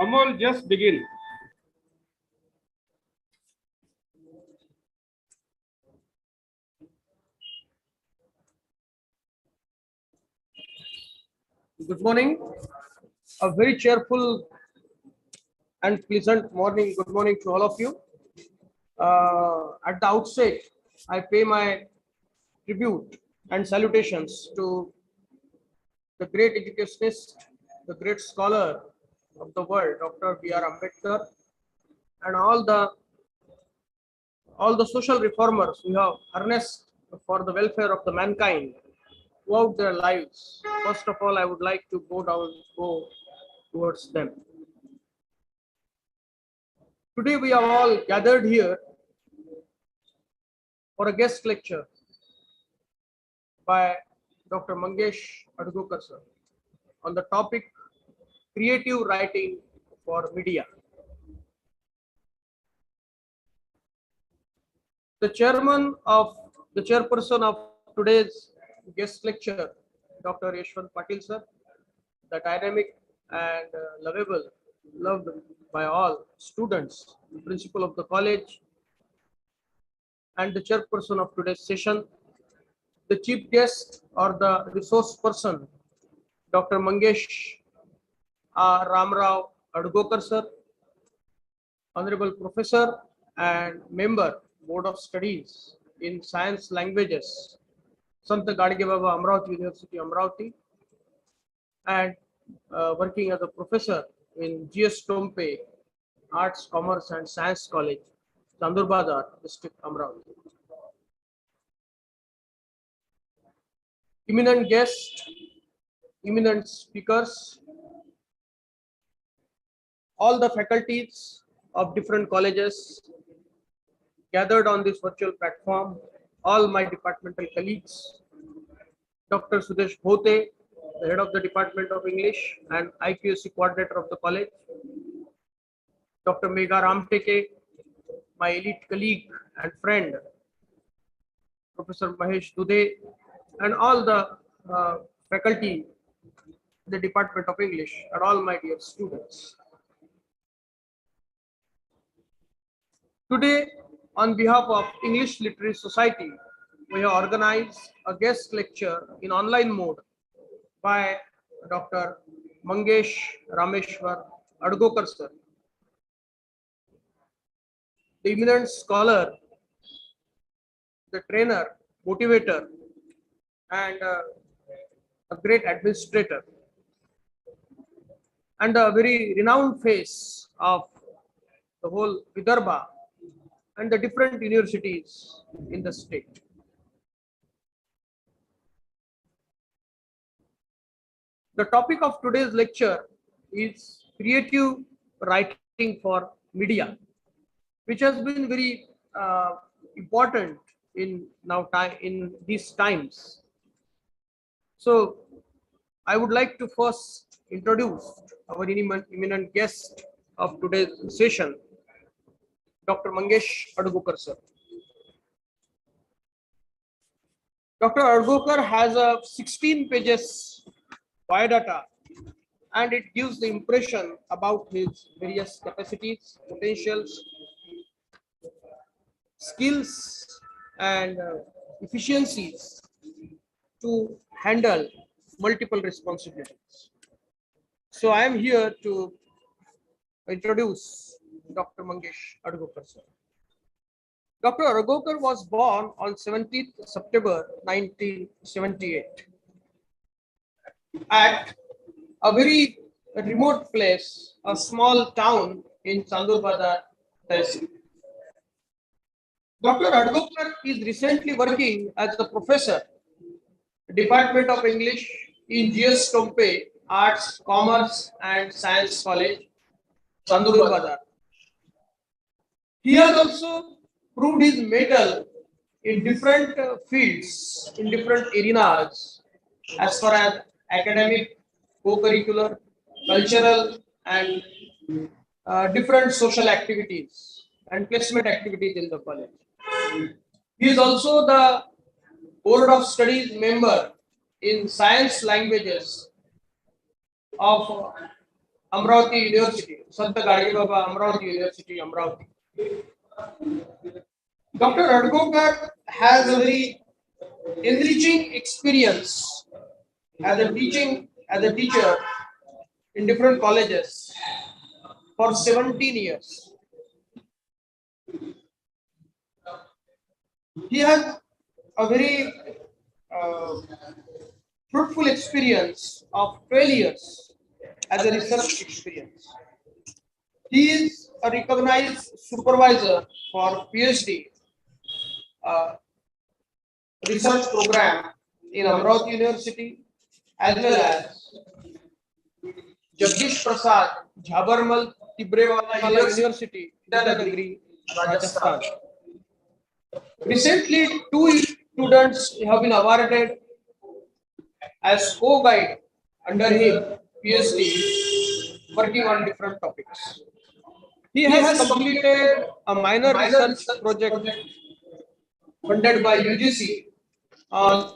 Amol, just begin. Good morning. A very cheerful and pleasant morning. Good morning to all of you. At the outset, I pay my tribute and salutations to the great educationist, the great scholar of the world, Dr. B.R. Ambedkar, and all the social reformers who have harnessed for the welfare of the mankind throughout their lives. First of all, I would like to go towards them. Today we are all gathered here for a guest lecture by Dr. Mangesh Adgokar sir on the topic creative writing for media. The chairperson of today's guest lecture, Dr. Yeshwant Patil sir, the dynamic and loved by all students, the principal of the college, and the chairperson of today's session, the chief guest or the resource person, Dr. Mangesh Ramrao Adgokar sir, Honorable Professor and Member, Board of Studies in Science Languages, Sant Gadge Baba, Amravati University, Amravati, and working as a professor in GS Tompe, Arts, Commerce and Science College, Chandurbajar, District, Amravati. Eminent guests, eminent speakers, all the faculties of different colleges gathered on this virtual platform, all my departmental colleagues, Dr. Sudesh Bhowate, the head of the Department of English and IQAC coordinator of the college, Dr. Megha Ramteke, my elite colleague and friend, Professor Mahesh Dudhe, and all the faculty, the Department of English, and all my dear students. Today, on behalf of English Literary Society, we have organized a guest lecture in online mode by Dr. Mangesh Rameshwar Adgokar sir, the eminent scholar, the trainer, motivator, and a great administrator, and a very renowned face of the whole Vidarbha and the different universities in the state. The topic of today's lecture is creative writing for media, which has been very important in these times. So I would like to first introduce our eminent guest of today's session, Dr. Mangesh Adgokar sir. Dr. Adgokar has a 16 pages biodata, and it gives the impression about his various capacities, potentials, skills, and efficiencies to handle multiple responsibilities. So I am here to introduce Dr. Mangesh Adgokar sir. Dr. Adgokar was born on 17th September 1978 at a very remote place, a small town in Chandurbajar, Dist. Dr. Adgokar is recently working as a professor, Department of English in GS Tompe, Arts, Commerce and Science College, Chandurbajar. He has also proved his mettle in different fields, in different arenas, as far as academic, co-curricular, cultural, and different social activities and placement activities in the college. He is also the Board of Studies member in Science Languages of Amravati University, Sant Gadi Baba, Amravati University, Amravati. Dr. Adgokar has a very enriching experience as a teacher in different colleges for 17 years. He has a very uh, fruitful experience of 12 years as a research experience. He is a recognized supervisor for PhD uh, research program in Amravati University as well as Jagdish Prasad Jhabarmal Tibrewala University, Nagari, Rajasthan. Recently, two students have been awarded as co-guide under him, PhD, working on different topics. He has completed a minor research project funded by UGC on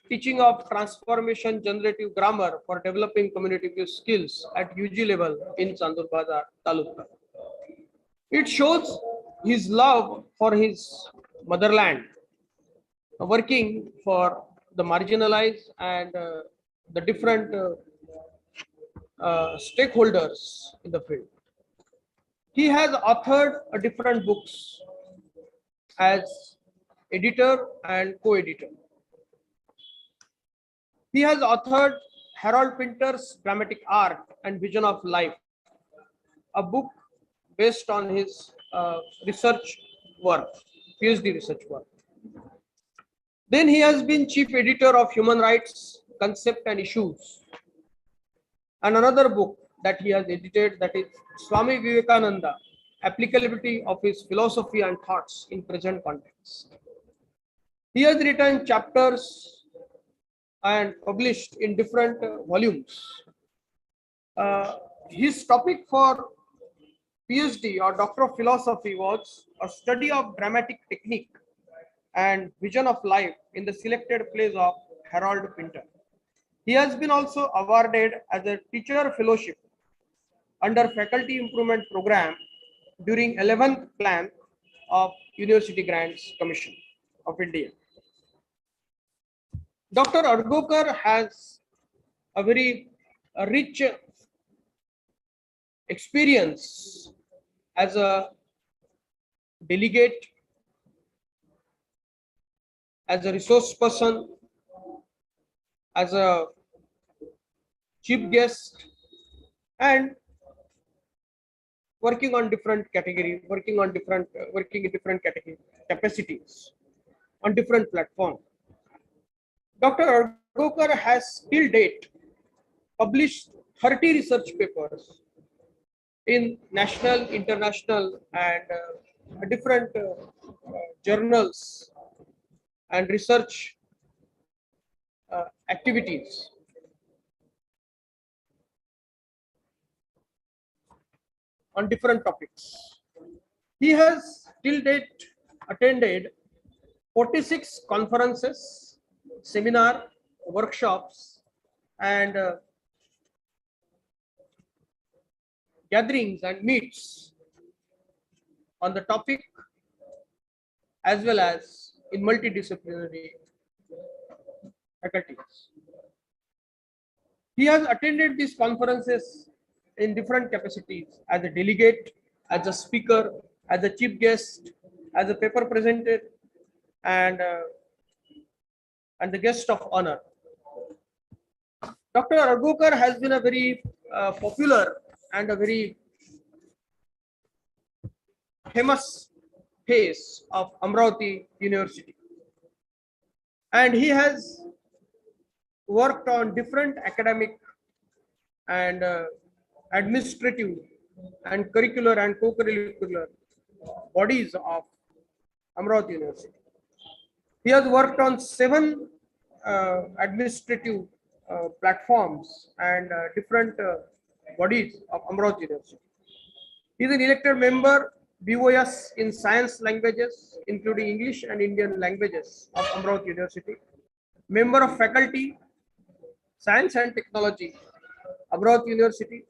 teaching of transformation generative grammar for developing communicative skills at UG level in Chandurbajar Taluka. It shows his love for his motherland, working for the marginalized and the different stakeholders in the field. He has authored different books as editor and co-editor. He has authored Harold Pinter's Dramatic Art and Vision of Life, a book based on his research work, PhD research work. Then he has been chief editor of Human Rights, Concept and Issues, and another book that he has edited, that is Swami Vivekananda, Applicability of his Philosophy and Thoughts in Present Context. He has written chapters and published in different volumes. His topic for PhD or Doctor of Philosophy was a study of dramatic technique and vision of life in the selected plays of Harold Pinter. He has been also awarded as a teacher fellowship under Faculty Improvement Program during 11th plan of University Grants Commission of India. Dr. Adgokar has a very rich experience as a delegate, as a resource person, as a chief guest, and working on different categories, working in different category capacities on different platforms. Dr. Adgokar has till date published 30 research papers in national, international, and different journals and research activities. On different topics. He has till date attended 46 conferences, seminar, workshops, and gatherings and meets on the topic as well as in multidisciplinary faculties. He has attended these conferences in different capacities as a delegate, as a speaker, as a chief guest, as a paper presenter, and the guest of honor. Dr. Adgokar has been a very popular and a very famous face of Amravati University. And he has worked on different academic and administrative and curricular and co-curricular bodies of Amravati University. He has worked on 7 administrative platforms and different bodies of Amravati University. He is an elected member BOS in science languages, including English and Indian languages of Amravati University. Member of faculty, science and technology, Amravati University.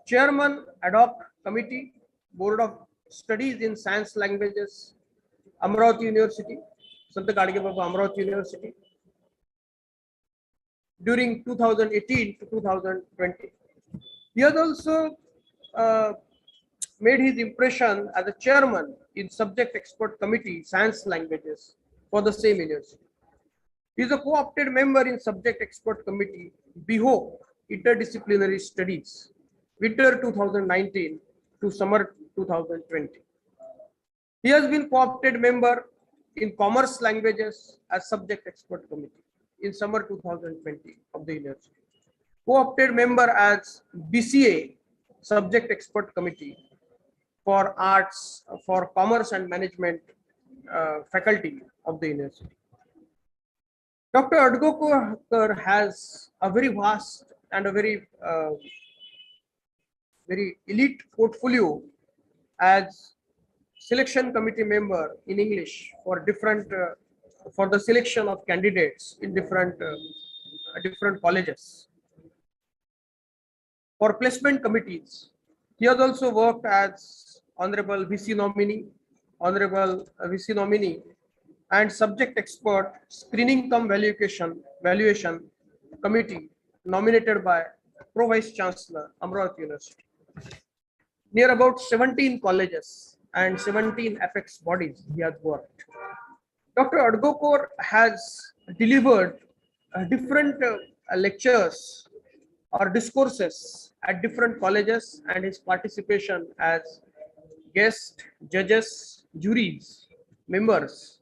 Chairman Ad hoc Committee, Board of Studies in Science Languages, Amravati University, Sant Gadge Baba Amravati University, during 2018 to 2020. He has also made his impression as a chairman in Subject Expert Committee, Science Languages, for the same university. He is a co-opted member in Subject Expert Committee, Bhowate, Interdisciplinary Studies, winter 2019 to summer 2020. He has been co-opted member in Commerce Languages as Subject Expert Committee in summer 2020 of the university. Co-opted member as BCA Subject Expert Committee for Arts, for Commerce and Management faculty of the university. Dr. Adgokar has a very vast and a very elite portfolio as selection committee member in English for different for the selection of candidates in different colleges. For placement committees, he has also worked as Honorable VC nominee, and subject expert screening cum valuation committee nominated by Pro Vice Chancellor, Amravati University. Near about 17 colleges and 17 apex bodies he has worked. Dr. Adgokar has delivered different lectures or discourses at different colleges, and his participation as guest, judges, juries, members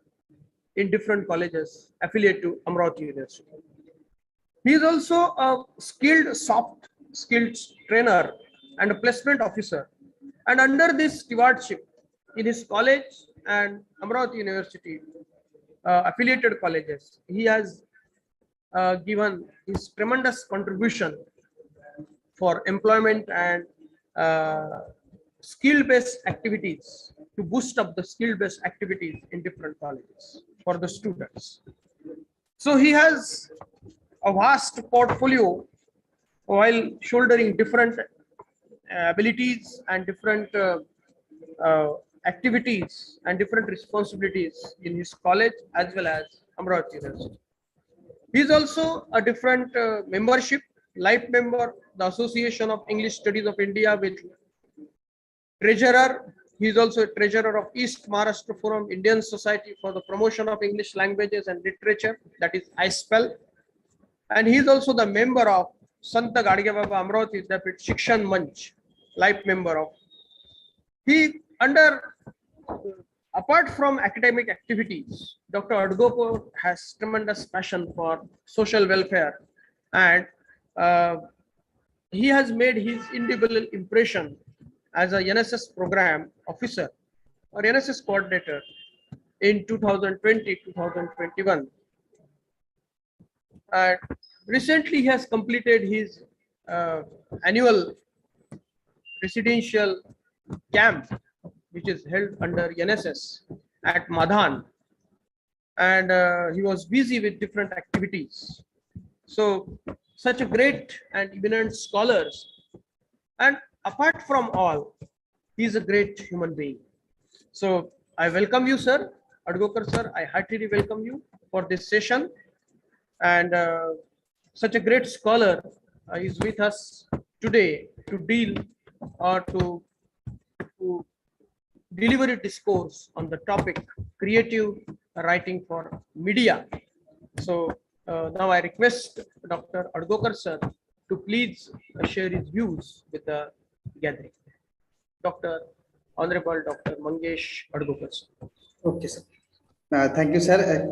in different colleges affiliated to Amravati University. He is also a soft skills trainer and a placement officer. And under this stewardship in his college and Amravati University affiliated colleges, he has given his tremendous contribution for employment and skill-based activities to boost up the skill-based activities in different colleges for the students. So he has a vast portfolio while shouldering different abilities and different activities and different responsibilities in his college as well as Amravati University. He is also a different membership, life member, the Association of English Studies of India with treasurer. He is also a treasurer of East Maharashtra Forum, Indian Society for the Promotion of English Languages and Literature, that is ISPEL. And he is also the member of Sant Gadge Baba Amravati Vidyapit Shikshan Manch, life member of. He apart from academic activities, Dr. Adgokar has tremendous passion for social welfare, and he has made his indelible impression as a NSS program officer or NSS coordinator in 2020-2021. And recently he has completed his annual residential camp, which is held under NSS at Madhan, and he was busy with different activities. So such a great and eminent scholars, and apart from all, he is a great human being. So I welcome you, sir, Adgokar sir. I heartily welcome you for this session, and such a great scholar is with us today to deal or to deliver a discourse on the topic creative writing for media. So now I request Dr. Adgokar sir to please share his views with the gathering. Honorable Dr. Mangesh Adgokar sir. Okay, sir. Thank you, sir.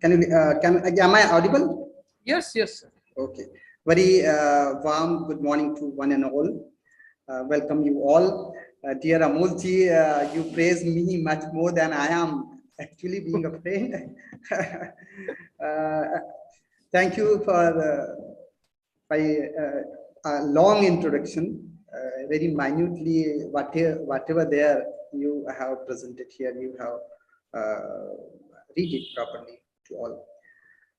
Am I audible? Yes, yes, sir. Okay. Very warm good morning to one and all. Welcome you all. Dear Amol ji, you praise me much more than I am actually being a friend. Thank you for a long introduction. Very minutely, whatever there you have presented here, you have read it properly to all.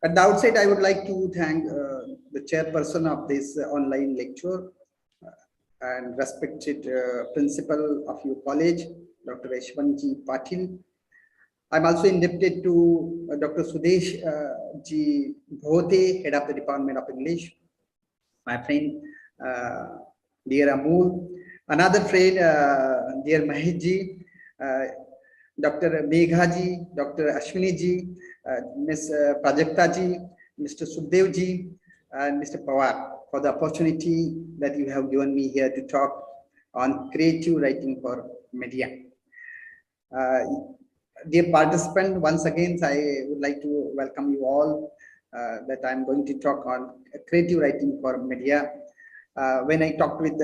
At the outset, I would like to thank the chairperson of this online lecture, and respected principal of your college, Dr. Yeshwant ji Patil. I'm also indebted to Dr. Sudesh ji Bhowate, head of the Department of English. My friend, dear Amol. Another friend, dear Mangesh ji, Dr. Megha ji, Dr. Ashwini ji, Ms. Prajakta ji, Mr. Sudev ji, and Mr. Pawar, for the opportunity that you have given me here to talk on creative writing for media. Dear participant, once again, I would like to welcome you all that I'm going to talk on creative writing for media. When I talked with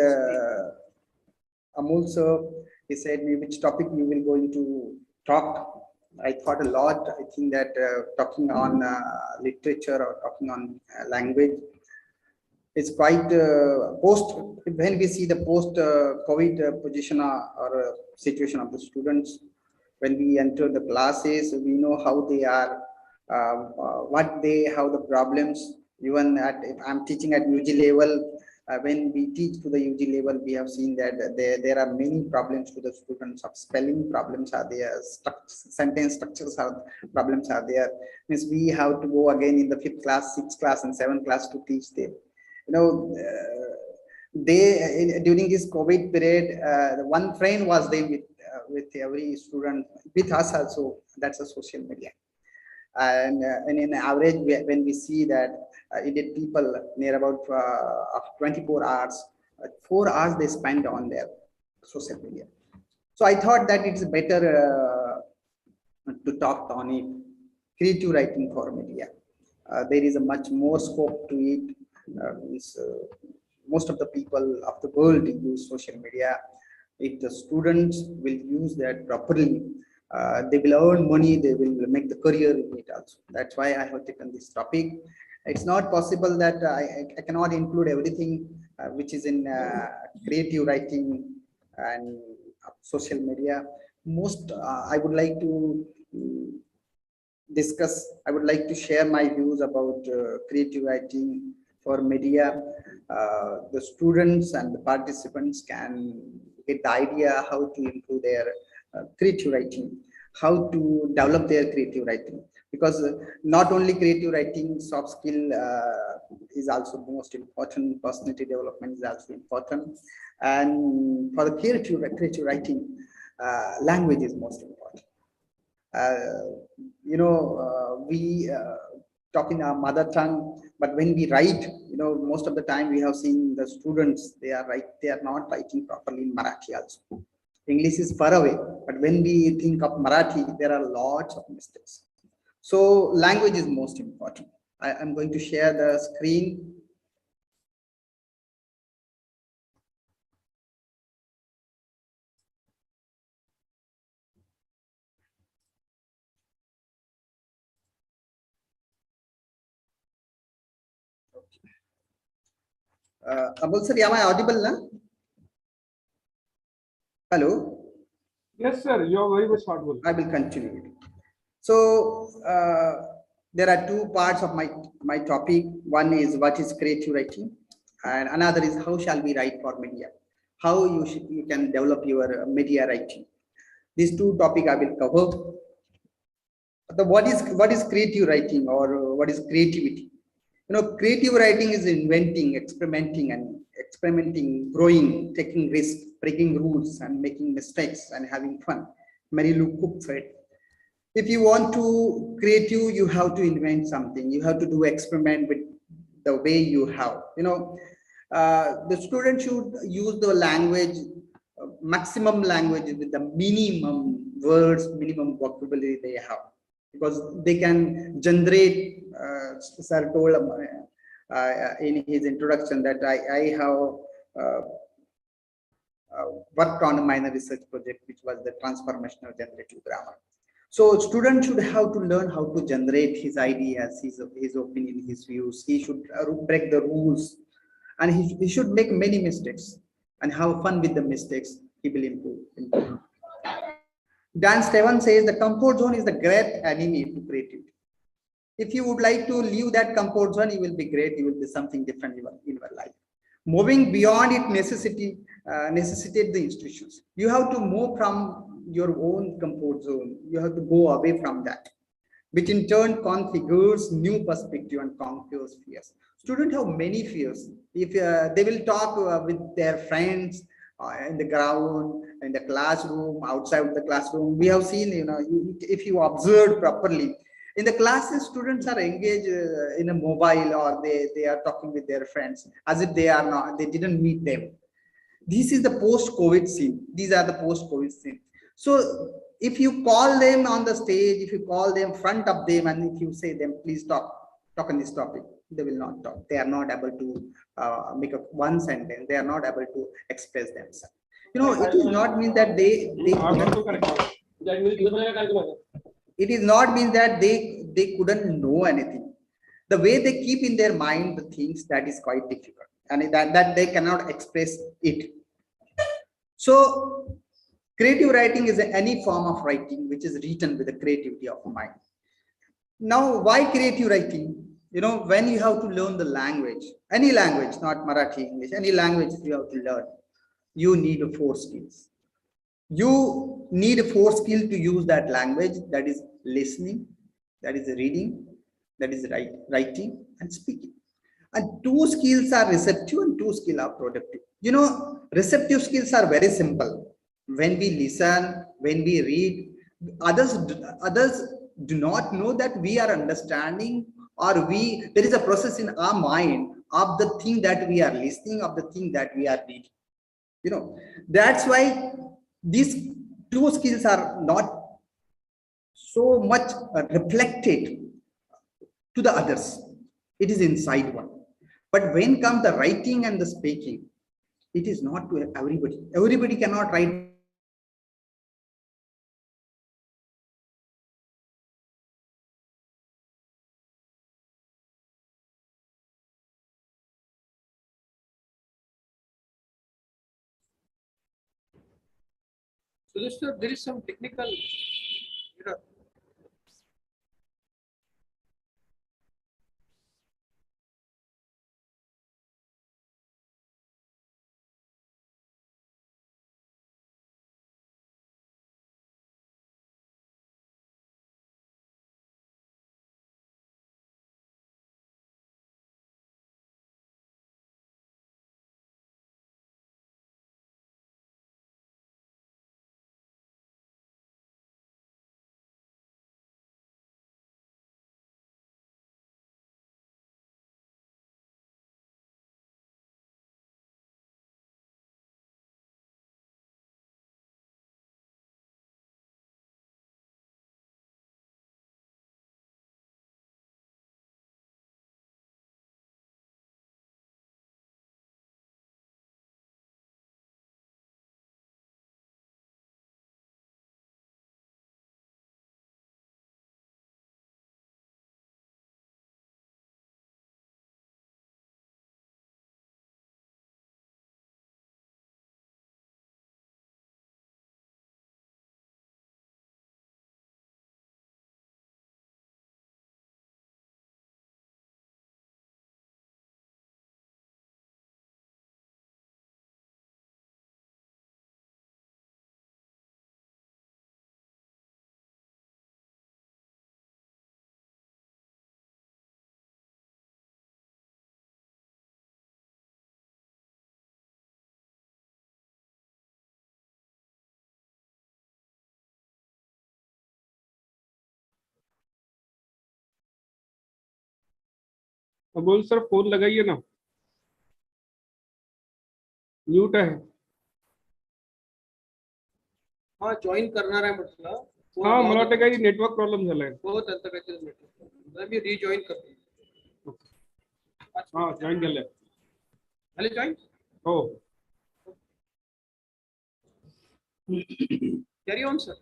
Amol sir, he said me which topic you will going to talk. I thought a lot. I think that talking on literature or talking on language is quite post, when we see the post COVID position or situation of the students, when we enter the classes, we know how they are, what they have the problems. Even at, if I'm teaching at UG level, when we teach to the UG level, we have seen that there are many problems to the students. Of spelling problems are there, sentence structures are problems are there. Means we have to go again in the 5th class, 6th class, and 7th class to teach them. You know, during this COVID period, one friend was there with every student, with us also. That's a social media. And in average, when we see that Indian people near about 24 hours, 4 hours they spend on their social media. So I thought that it's better to talk on it. Creative writing for media. There is a much more scope to it. Most of the people of the world use social media. If the students will use that properly, they will earn money, they will make the career in it also. That's why I have taken this topic. It's not possible that I cannot include everything which is in creative writing and social media. Most I would like to discuss, I would like to share my views about creative writing for media. The students and the participants can get the idea how to improve their creative writing, how to develop their creative writing. Because not only creative writing, soft skill is also most important, personality development is also important. And for the creative writing, language is most important. We talk in our mother tongue, but when we write, most of the time we have seen the students, they are not writing properly in Marathi also. English is far away, but when we think of Marathi, there are lots of mistakes. So language is most important. I am going to share the screen. Amol sir, am I audible now? Hello? Yes, sir, you are very much audible. I will continue. So there are two parts of my topic. One is what is creative writing, and another is how shall we write for media. How you can develop your media writing. These two topics I will cover. What is creative writing, or what is creativity? Creative writing is inventing, experimenting, growing, taking risks, breaking rules, and making mistakes and having fun. Mary Lou Cook said, if you want to creative, you have to invent something. You have to do experiment with the way you have. The student should use the language, maximum language with the minimum words, minimum vocabulary they have, because they can generate. Sir told in his introduction that I have worked on a minor research project, which was the transformational generative grammar. So student should have to learn how to generate his ideas, his opinion, his views. He should break the rules, and he should make many mistakes and have fun with the mistakes. He will improve. Dan Steven says the comfort zone is the great enemy to creativity. If you would like to leave that comfort zone, you will be great. You will be something different in your life. Moving beyond it necessitate the institutions. You have to move from your own comfort zone. You have to go away from that, which in turn configures new perspective and conquers fears. Students have many fears. If they will talk with their friends in the ground, in the classroom, outside the classroom, we have seen, if you observe properly, in the classes, students are engaged in a mobile, or they are talking with their friends as if they didn't meet them. This is the post-COVID scene. These are the post-COVID scene. So if you call them on the stage, if you call them front of them, and if you say them, please talk on this topic, they will not talk. They are not able to make one sentence. They are not able to express themselves. It does not mean that it is not mean that they couldn't know anything. The way they keep in their mind the things, that is quite difficult, and that they cannot express it. So creative writing is any form of writing which is written with the creativity of mind. Now, why creative writing? When you have to learn the language, any language, not Marathi, English, any language you have to learn, you need 4 skills. You need 4 skills to use that language, that is listening, that is reading, that is writing and speaking. And 2 skills are receptive and 2 skills are productive. Receptive skills are very simple. When we listen, when we read, others do not know that we are understanding, or there is a process in our mind of the thing that we are listening, of the thing that we are reading. That's why these 2 skills are not so much reflected to the others. It is inside one. But when comes the writing and the speaking, it is not to everybody. Everybody cannot write. So there is some technical error. बोल sir phone लगाइए ना, mute है. हाँ join करणार आहे म्हटलं. हाँ मला वाटतं काही नेटवर्क प्रॉब्लेम झालाय. हो त्यांचं काहीतरी नेटवर्क. मी रिजॉईन करतो. हाँ जॉईन केलंय. झाले जॉईन? हो. Carry on sir.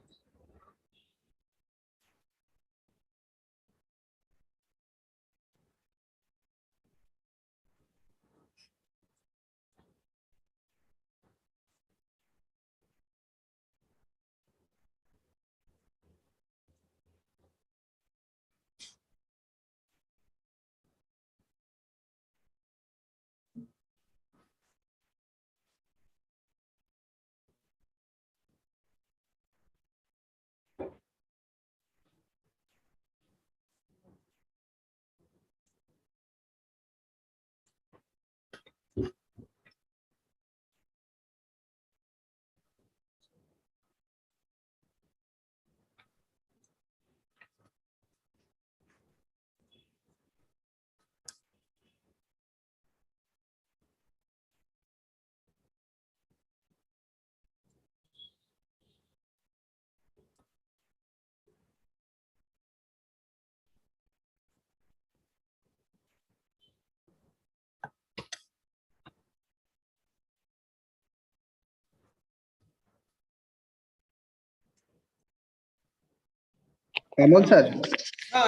Amol sir,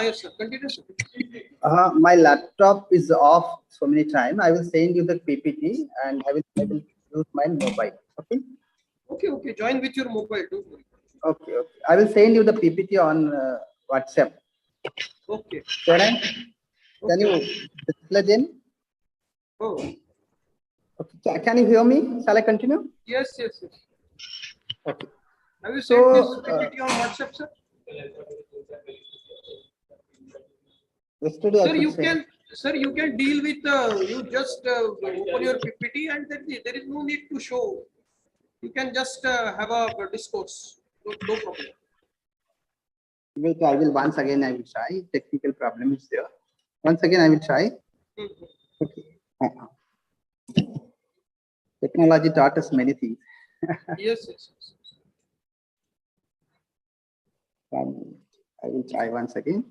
Yes, sir. Continue, sir. my laptop is off so many times. I will send you the PPT and I will use my mobile. Okay. Okay. Join with your mobile too. Okay. Okay. I will send you the PPT on WhatsApp. Okay. Can you display then? Oh, Okay. Can you hear me? Shall I continue? yes. Okay. Have you So, sent this PPT on WhatsApp, sir? Yesterday I Sir, could you say. can, sir, you can deal with, you just open your PPT and there is no need to show. You can just have a discourse. No problem. Wait, I will once again I will try. Technical problem is there. Once again I will try. Mhm. Okay. Technology taught us many things. Yes. I will try once again.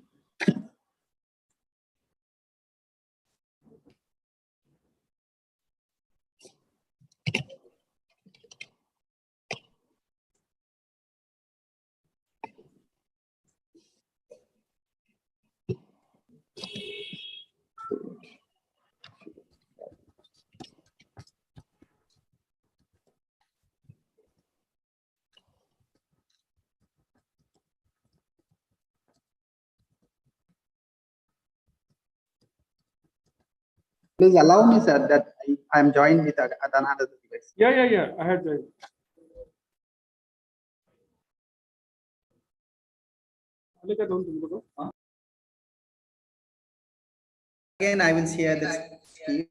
Please allow me, sir, that I am joined with another device. Yeah. I had joined. आले का दोन तुमको तो? Again, I will share this screen.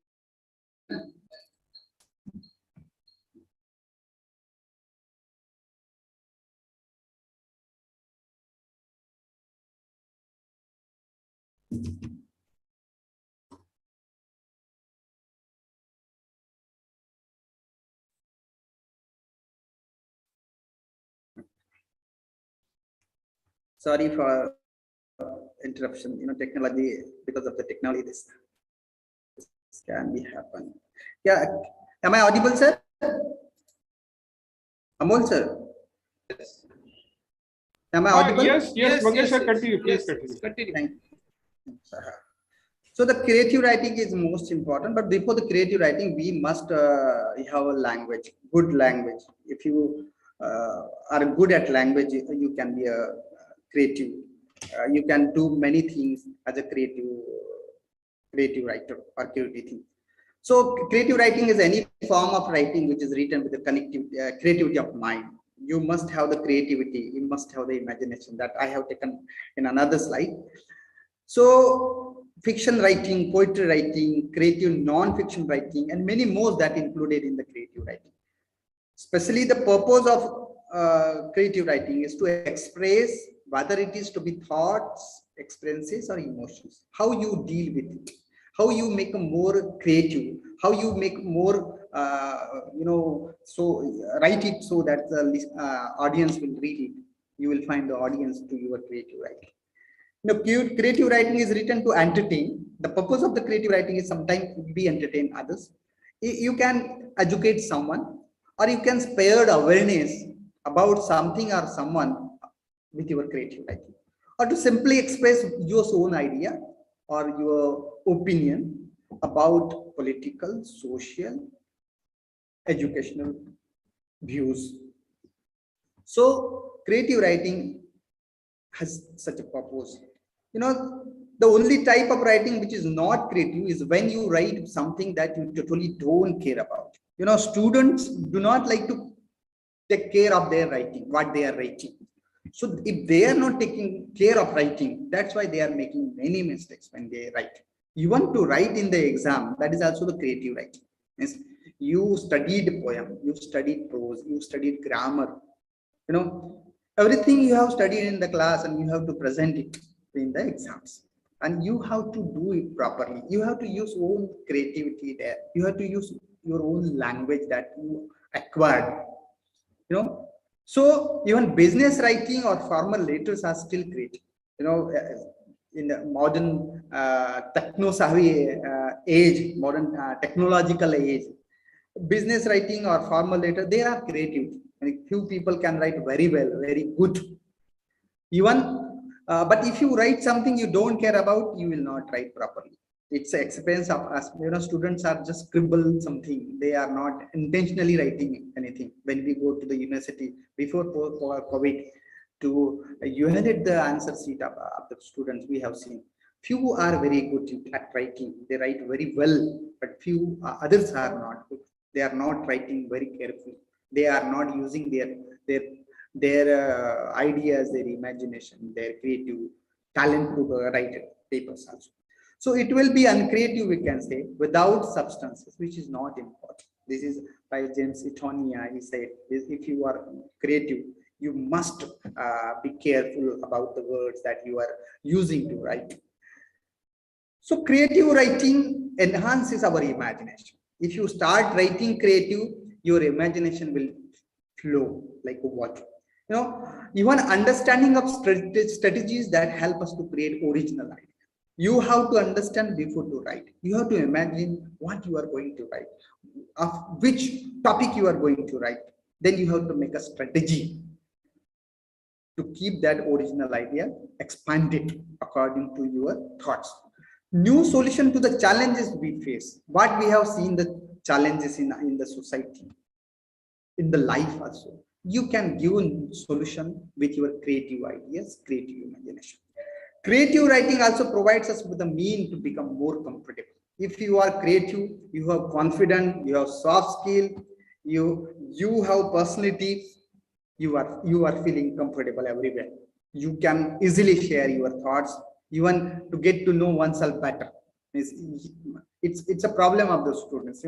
Sorry for interruption. Technology, because of the technology, this can be happen. Yeah, am I audible, sir? Amol, sir. Am I audible? Yes. Mangesh, sir, continue. Please continue. Continue. Thank you. So the creative writing is most important, but before the creative writing, we must have a language, good language. If you are good at language, you can be a creative. You can do many things as a creative writer or creative thing. So creative writing is any form of writing which is written with the creativity of mind. You must have the creativity. You must have the imagination that I have taken in another slide. So fiction writing, poetry writing, creative non-fiction writing, and many more that included in the creative writing. Especially the purpose of creative writing is to express whether it is to be thoughts, experiences, or emotions. How you deal with it, how you make a more creative, how you make more, so write it so that the audience will read it. You will find the audience to your creative writing. Creative writing is written to entertain. The purpose of the creative writing is sometimes to be entertain others. You can educate someone, or you can spare awareness about something or someone with your creative writing, or to simply express your own idea or your opinion about political, social, educational views. So creative writing has such a purpose. The only type of writing which is not creative is when you write something that you totally don't care about. Students do not like to take care of their writing, what they are writing. So if they are not taking care of writing, that's why they are making many mistakes when they write. You want to write in the exam, that is also the creative writing. Yes. You studied poem, you studied prose, you studied grammar. Everything you have studied in the class, and you have to present it in the exams. And you have to do it properly. You have to use own creativity there. You have to use your own language that you acquired. So even business writing or formal letters are still great. In the modern techno-savvy age, modern technological age, business writing or formal letter, they are creative. Few people can write very well, very good. Even But if you write something you don't care about, you will not write properly. It's an expense of us. Students are just scribble something. They are not intentionally writing anything. When we go to the university before COVID to evaluate the answer sheet of the students, we have seen few are very good at writing. They write very well, but few others are not good. They are not writing very carefully. They are not using their ideas, their imagination, their creative talent to write papers also. So it will be uncreative, we can say, without substances, which is not important. This is by James Etonia. He said, if you are creative, you must be careful about the words that you are using to write. So creative writing enhances our imagination. If you start writing creative, your imagination will flow like water. Even understanding of strategies that help us to create original ideas. You have to understand before to write. You have to imagine what you are going to write, of which topic you are going to write. Then you have to make a strategy to keep that original idea expanded according to your thoughts. New solution to the challenges we face. What we have seen the challenges in the society, in the life also. You can give a solution with your creative ideas, creative imagination. Creative writing also provides us with a mean to become more comfortable. If you are creative, you have confidence, you have soft skill, you have personality, you are feeling comfortable everywhere. You can easily share your thoughts, even to get to know oneself better. It's a problem of the students.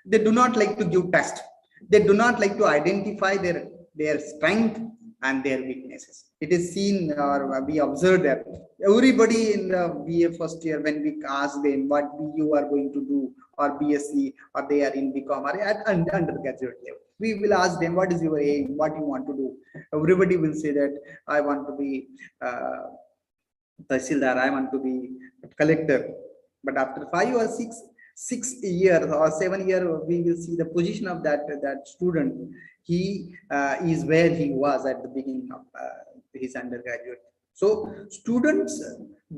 They do not like to give test. They do not like to identify their strength and their weaknesses. It is seen, or we observe that everybody in the BA first year, when we ask them what you are going to do, or BSc, or they are in BCom or at undergraduate level, we will ask them, what is your aim, what you want to do. Everybody will say that I want to be Tahsildar, I want to be collector. But after 5 or 6 years or 7 years, we will see the position of that student. He is where he was at the beginning of his undergraduate. So students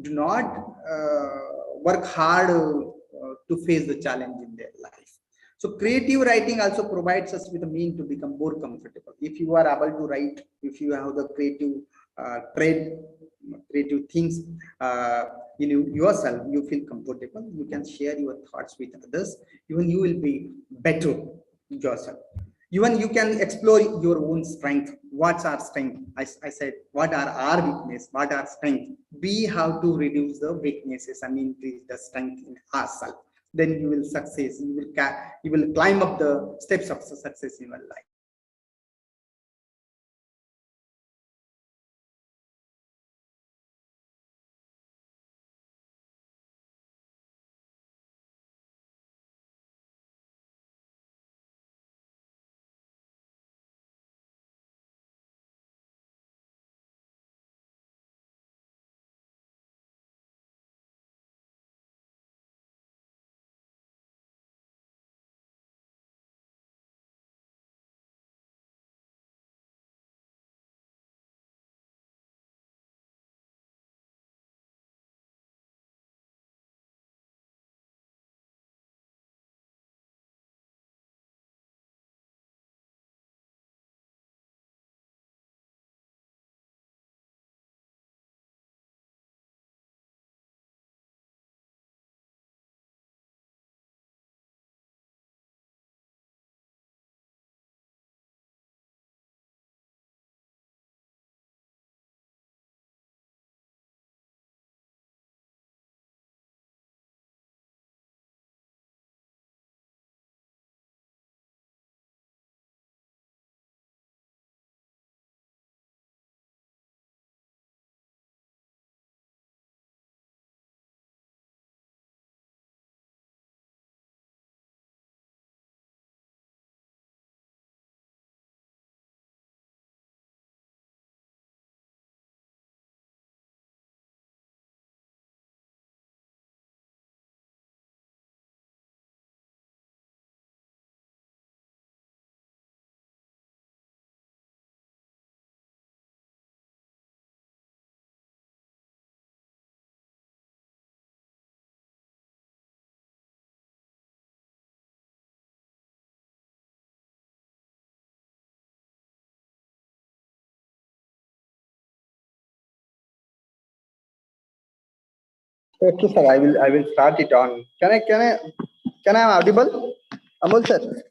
do not work hard to face the challenge in their life. So creative writing also provides us with a mean to become more comfortable. If you are able to write, if you have the creative creative things in yourself, you feel comfortable, you can share your thoughts with others, even you will be better yourself. Even you can explore your own strength. What's our strength? I said, what are our weakness, what are strength? We have to reduce the weaknesses and increase the strength in ourselves. Then you will success, you will climb up the steps of success in your life. Okay, sir. I will start it on. Can I audible? Amol sir,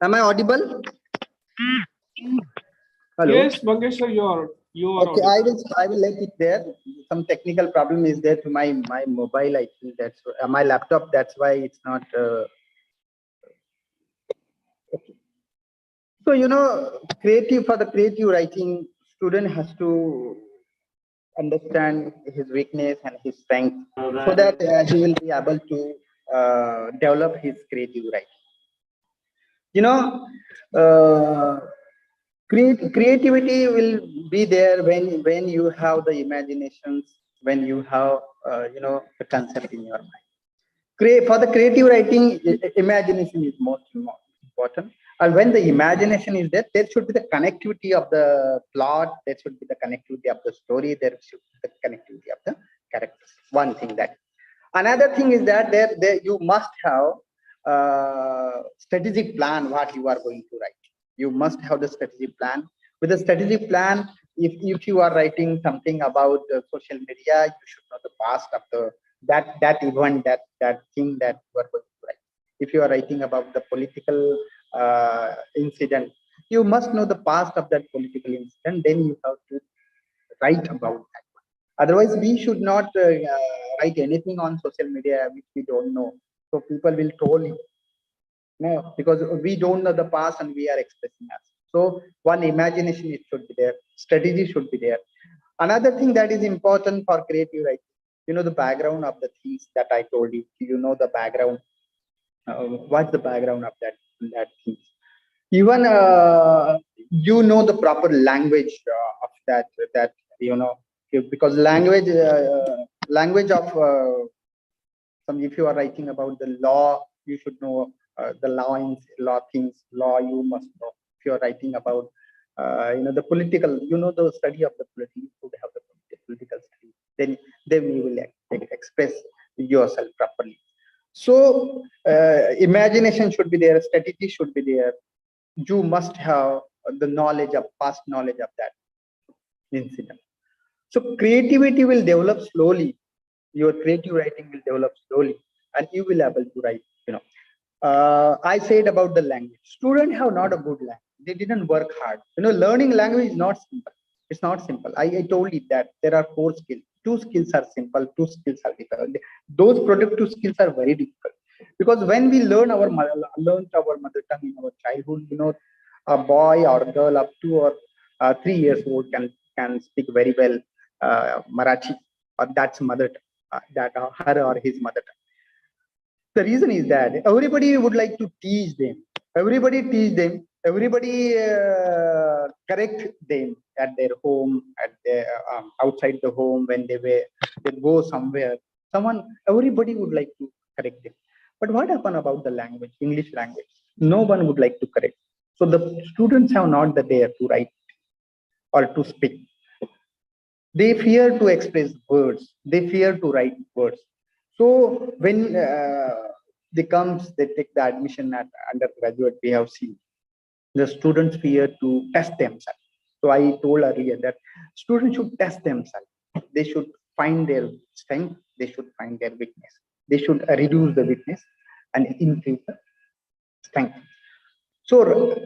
am I audible? Hello. Yes, Mangesh, sir, you are Okay, I audible. will I will let it there. Some technical problem is there to my mobile. I think that's my laptop. That's why it's not. So creative for the creative writing, student has to understand his weakness and his strength, so that he will be able to develop his creative writing. You know, uh, creativity will be there when you have the imaginations, when you have the concept in your mind. For the creative writing, imagination is most important. And when the imagination is there, there should be the connectivity of the plot, there should be the connectivity of the story, there should be the connectivity of the characters. One thing that. Another thing is that there you must have strategic plan what you are going to write. You must have the strategic plan. With the strategic plan, if you are writing something about social media, you should know the past of the that event, that thing that you are going to write. If you are writing about the political incident, you must know the past of that political incident, then you have to write about that. Otherwise, we should not write anything on social media which we don't know, so people will troll you. No, because we don't know the past and we are expressing us. So one, imagination, it should be there, strategy should be there. Another thing that is important for creative writing, the background of the things that I told you. The background, what's the background of that thing. Even the proper language of that you know because language of some, if you are writing about the law, you should know the lines, law things, law you must know. If you are writing about the political, the study of the political, you should have the political study. Then you will express yourself properly. So imagination should be there, strategy should be there. You must have the knowledge of past knowledge of that incident. So creativity will develop slowly. Your creative writing will develop slowly, and you will able to write. I said about the language. Students have not a good language. They didn't work hard. Learning language is not simple. It's not simple. I told you that there are 4 skills. 2 skills are simple. 2 skills are difficult. Those productive skills are very difficult, because when we learn learned our mother tongue in our childhood, a boy or a girl up to or 3 years old can speak very well Marathi, or that's mother tongue, that her or his mother tongue. The reason is that everybody would like to teach them. Everybody correct them at their home, at their outside the home, when they go somewhere. Everybody would like to correct them. But what happened about the language, English language? No one would like to correct. So the students have not the dare to write or to speak. They fear to express words. They fear to write words. So when they take the admission at undergraduate, we have seen the students fear to test themselves. So I told earlier that students should test themselves. They should find their strength, they should find their weakness, they should reduce the weakness and increase the strength. So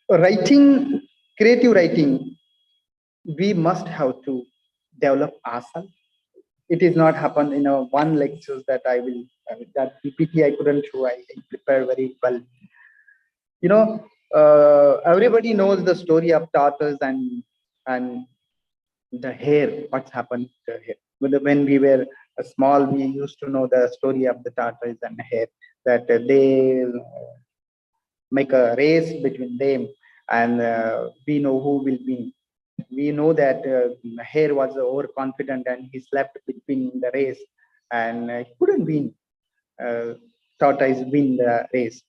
writing, creative writing, we must have to develop ourselves. It is not happen in a one lectures that I will that PPT I couldn't show. I prepared very well. Everybody knows the story of tortoise and the hare. What's happened to the hare? When we were small, we used to know the story of the tortoise and the hare, that they make a race between them, and we know who will win. We know that hare was overconfident and he slept between the race, and he couldn't win. Uh, Tortoise win the race.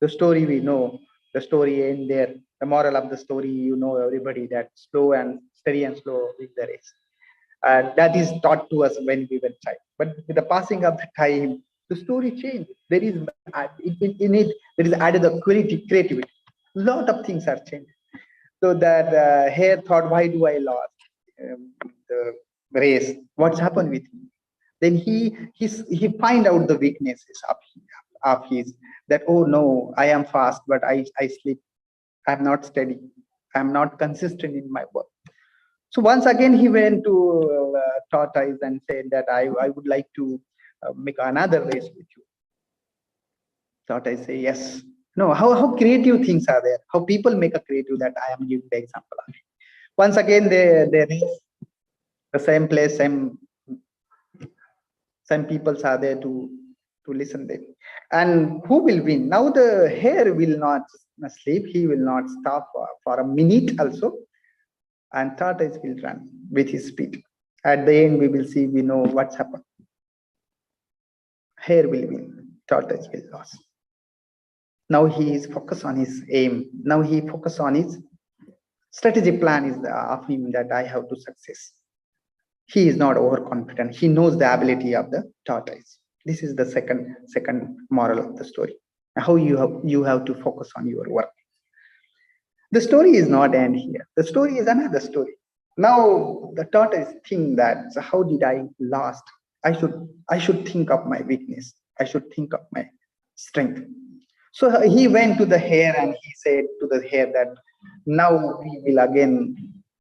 The story we know, the story end there. The moral of the story, everybody, that slow and steady and slow win the race. That is taught to us when we were child. But with the passing of the time, the story changed. There is in it there is added the creativity. Lot of things are changed. So that hare thought, why do I lost the race? What's happened with me? Then he find out the weaknesses of his, that, oh no, I am fast, but I sleep. I'm not steady. I'm not consistent in my work. So once again, he went to Tortoise and said that I would like to make another race with you. Tortoise say yes. No, how creative things are there. How people make a creative, that I am giving the example of it. Once again, they race the same place, some people are there to listen them. And who will win? Now the hare will not sleep. He will not stop for a minute also. And tortoise will run with his speed. At the end, we will see, we know what's happened. Hare will win, tortoise will lose. Now he is focused on his aim. Now he focused on his strategic plan is of him, that I have to success. He is not overconfident. He knows the ability of the tortoise. This is the second moral of the story. How you have to focus on your work. The story is not end here. The story is another story. Now the tortoise think that, so how did I lost? I should think of my weakness. I should think of my strength. So he went to the hare and he said to the hare that, now we will again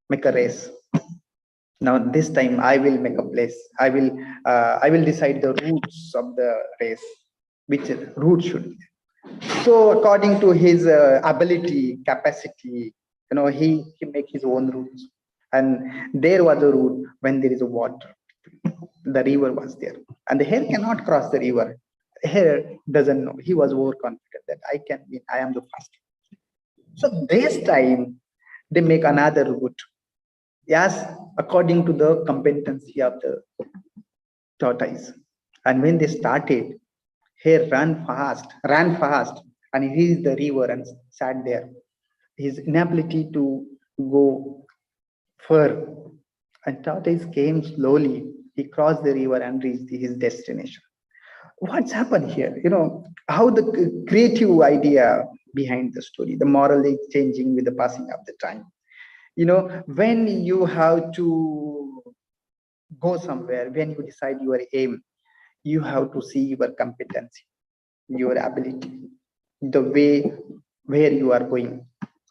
make a race. Now this time I will make a place. I will decide the routes of the race, which route should be. So according to his ability, capacity, he make his own routes. And there was a route when there is a water. The river was there, and the hare cannot cross the river. Hare doesn't know. He was overconfident that I can win. I am the fastest. So this time they make another route. Yes, according to the competency of the tortoise. And when they started, hare ran fast, and he reached the river and sat there. His inability to go far, and tortoise came slowly. He crossed the river and reached his destination. What's happened here? How the creative idea behind the story, the moral is changing with the passing of the time. When you have to go somewhere, when you decide your aim, you have to see your competency, your ability, the way where you are going,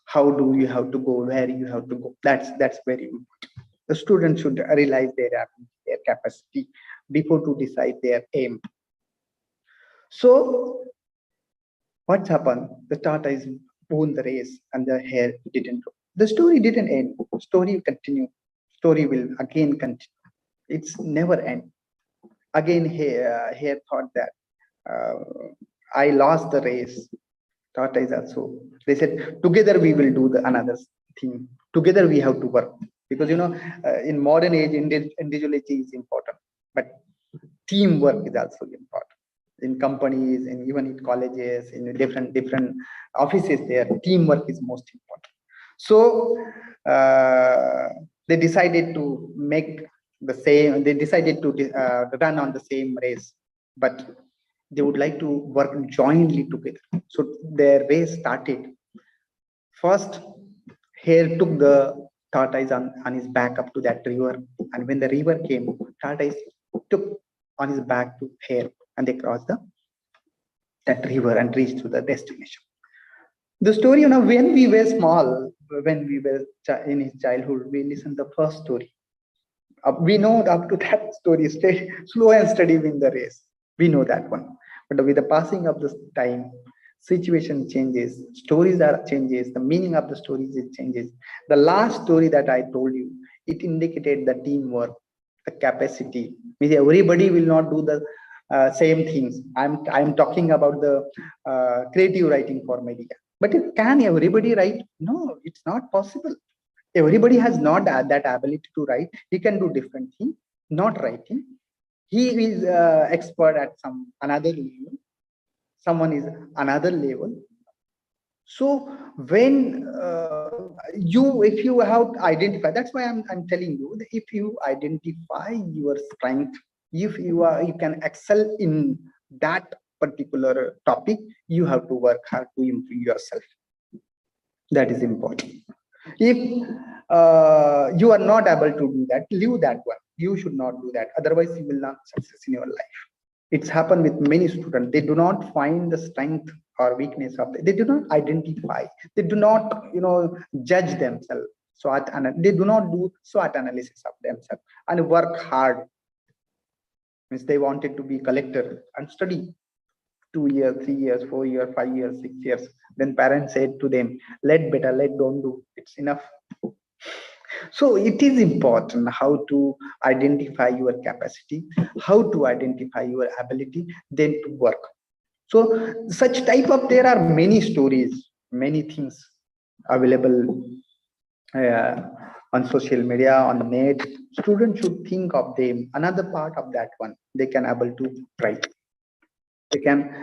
how do you have to go, where you have to go. That's very important. The student should realize their ability, their capacity before to decide their aim. So what's happened? The tortoise won the race and the hare didn't. The story didn't end. Story continue. Story will again continue. It's never end. Again, hare thought that I lost the race. Tortoise also. They said, together we will do another thing. Together we have to work. Because, in modern age, individuality is important. But teamwork is also important. In companies, and even in colleges, in different offices there, teamwork is most important. So they decided to make the same, they decided to run on the same race, but they would like to work jointly together. So their race started. First, hare took the tortoise on his back up to that river, and when the river came, tortoise took on his back to hare, and they crossed that river and reached to the destination. The story, when we were small, when we were in his childhood, we listened the first story. We know up to that story, stay slow and steady win the race. We know that one. But with the passing of the time, situation changes, stories are changes, the meaning of the stories changes. The last story that I told you, it indicated the teamwork, the capacity. Maybe everybody will not do the same things. I'm talking about the creative writing for media. But can everybody write? No, it's not possible. Everybody has not that ability to write. He can do different things, not writing. He is expert at another level. Someone is another level. So when if you have to identify, that's why I'm telling you that if you identify your strength, if you can excel in that particular topic, you have to work hard to improve yourself. That is important. If you are not able to do that, leave that one. You should not do that. Otherwise, you will not success in your life. It's happened with many students. They do not find the strength or weakness of they do not identify. They do not, judge themselves. They do not do SWOT analysis of themselves and work hard. Means they wanted to be collector and study 2 years, 3 years, 4 years, 5 years, 6 years. Then parents said to them, let don't do. It's enough. So it is important how to identify your capacity, how to identify your ability, then to work. So such type of there are many stories, many things available uh, on social media, on net. Students should think of them. Another part of that one, they can able to try. They can,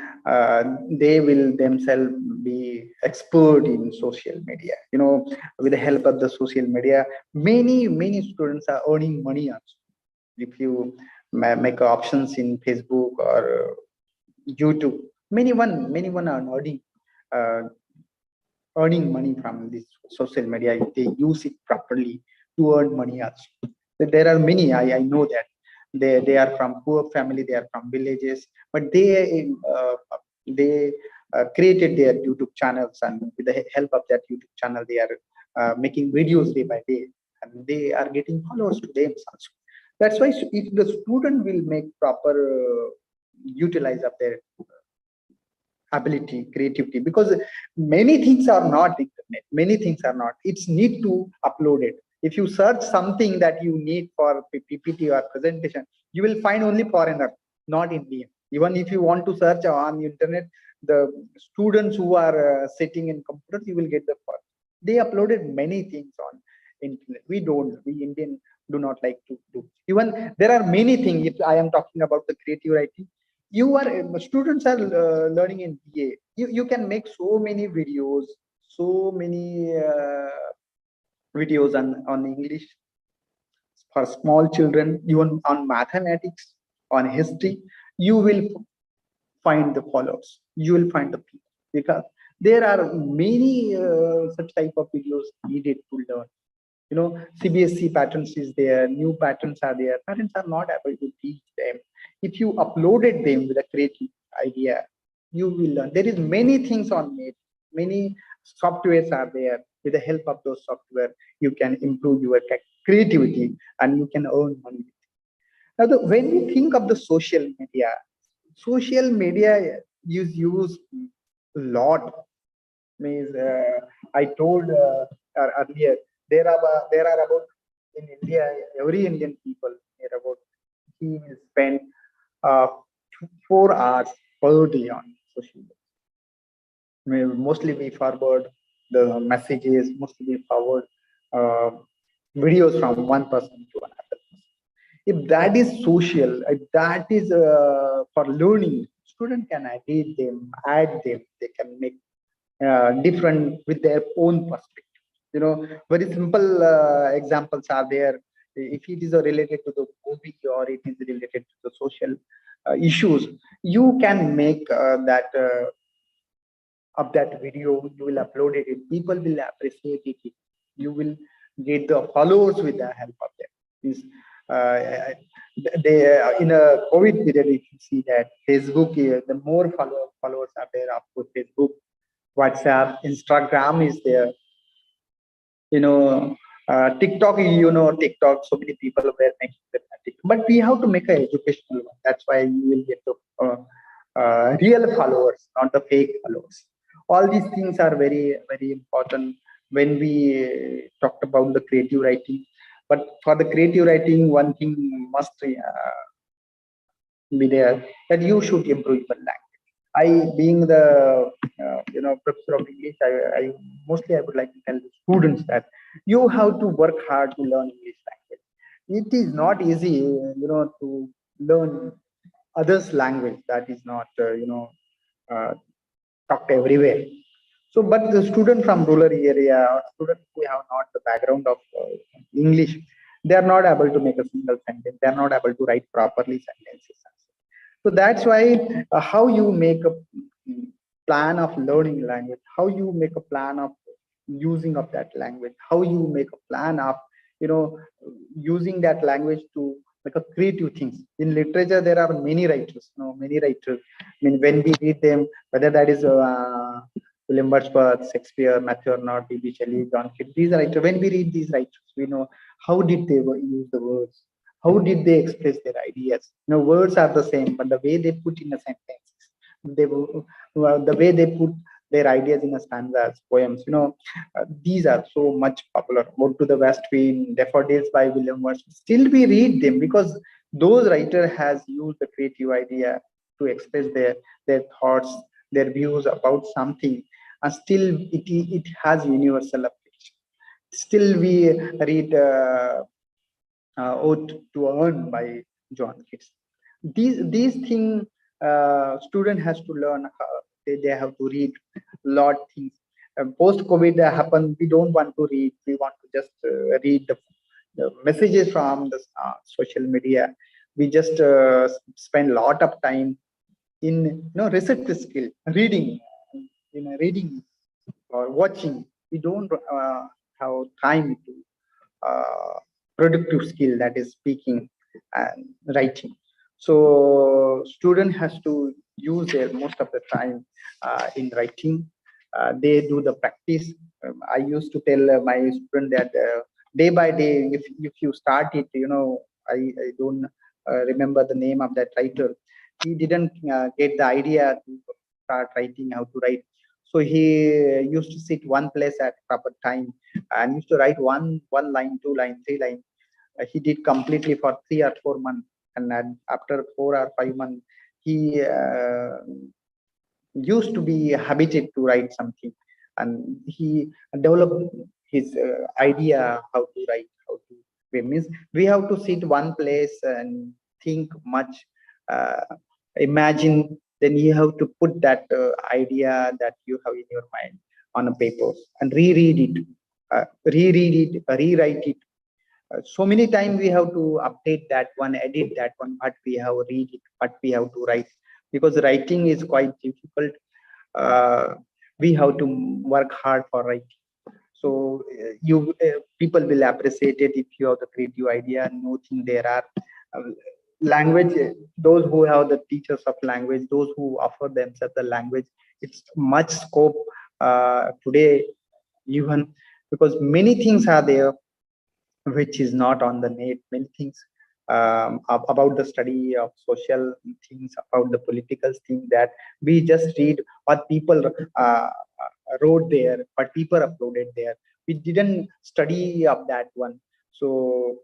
they will themselves be expert in social media. With the help of the social media, many students are earning money also. If you make options in Facebook or YouTube, many one are uh, earning money from this social media if they use it properly to earn money also. There are many, I know that they are from poor family, they are from villages, but they created their YouTube channels, and with the help of that YouTube channel, they are making videos day by day, and they are getting followers to them also. That's why if the student will make proper utilize of their ability, creativity, because many things are not internet, many things are not, it's need to upload it. If you search something that you need for PPT or presentation, you will find only foreigner, not Indian. Even if you want to search on internet, the students who are sitting in computers, you will get the first. They uploaded many things on internet. We Indian do not like to do. Even there are many things. If I am talking about the creative writing, you are students are learning in BA. You can make so many videos, so many videos on English for small children, even on mathematics, on history. You will find the followers. You will find the people, because there are many such type of videos needed to learn. CBSE patterns is there, new patterns are there. Parents are not able to teach them. If you uploaded them with a creative idea, you will learn. There is many things on it, many softwares are there. With the help of those software, you can improve your creativity and you can earn money. Now, when we think of the social media is used a lot. Means I told earlier, there are about in India, every Indian people here about he will spend uh, 4 hours per day on social media. Mostly we forward the messages, mostly we forward uh, videos from one person to another. If that is social, if that is for learning, student can edit them, add them, they can make different with their own perspective. Very simple examples are there. If it is related to the movie or it is related to the social issues, you can make that of that video, you will upload it, people will appreciate it, you will get the followers with the help of them. uh, they in a COVID period, if you see that Facebook, the more followers are there, of course Facebook, WhatsApp, Instagram is there, you know TikTok, TikTok, so many people were making the TikTok, but we have to make an educational one. That's why you will get the real followers, not the fake followers. All these things are very very important when we talked about the creative writing. But for the creative writing, one thing must be there, that you should improve your language. I, being the professor of English, I mostly I would like to tell the students that you have to work hard to learn English language. It is not easy, to learn others' language that is not, uh, talked everywhere. So, but the student from rural area or students who have not the background of English, they are not able to make a single sentence. They are not able to write properly sentences. So that's why how you make a plan of learning language, how you make a plan of using of that language, how you make a plan of, using that language to make a creative things. In literature, there are many writers, many writers. I mean, when we read them, whether that is William Wordsworth, Shakespeare, Matthew Arnold, B.B. Shelley, John Keats, these writers, when we read these writers, we know how did they use the words, how did they express their ideas. Words are the same, but the way they put in a sentence, the way they put their ideas in a stanzas, poems, these are so much popular. Go to the West Wind, Daffodils by William Wordsworth. Still we read them because those writer has used the creative idea to express their thoughts, their views about something, and still it has universal application. Still we read Ode to Earn by John Keats. These things student has to learn. They have to read lot things. Post COVID happened. We don't want to read. We want to just read the messages from the social media. We just spend a lot of time in research skill, reading, reading or watching. We don't have time to productive skill, that is speaking and writing. So student has to use their most of the time in writing. They do the practice. I used to tell my student that day by day, if you start it, I don't remember the name of that writer. He didn't get the idea to start writing, how to write. So he used to sit one place at proper time and used to write one line, two line, three line. He did completely for 3 or 4 months, and then after 4 or 5 months, he used to be habituated to write something, and he developed his idea how to write, how to means we have to sit one place and think much, imagine, then you have to put that idea that you have in your mind on a paper and reread it, rewrite it. So many times we have to update that one, edit that one, but we have read it, but we have to write, because writing is quite difficult. We have to work hard for writing. So you people will appreciate it if you have the creative idea. No thing there are language. Those who have the teachers of language, those who offer themselves the language, it's much scope today, even because many things are there which is not on the net. Many things about the study of social things, about the political things that we just read what people wrote there, what people uploaded there. We didn't study of that one. So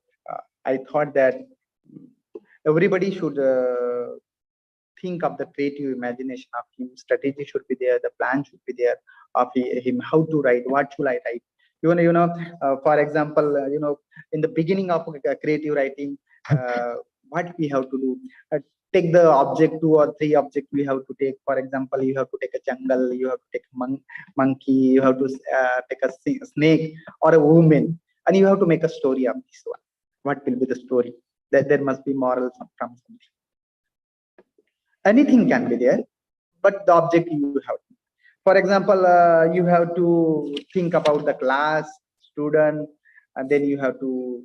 I thought that everybody should think of the creative imagination of him. Strategy should be there, the plan should be there of him, how to write, what should I write. For example, in the beginning of creative writing, what we have to do, take the object, 2 or 3 objects we have to take. For example, you have to take a jungle, you have to take a monkey, you have to take a snake or a woman, and you have to make a story of this one. What will be the story? That there must be morals from something. Anything can be there, but the object you have. For example, you have to think about the class, student, and then you have to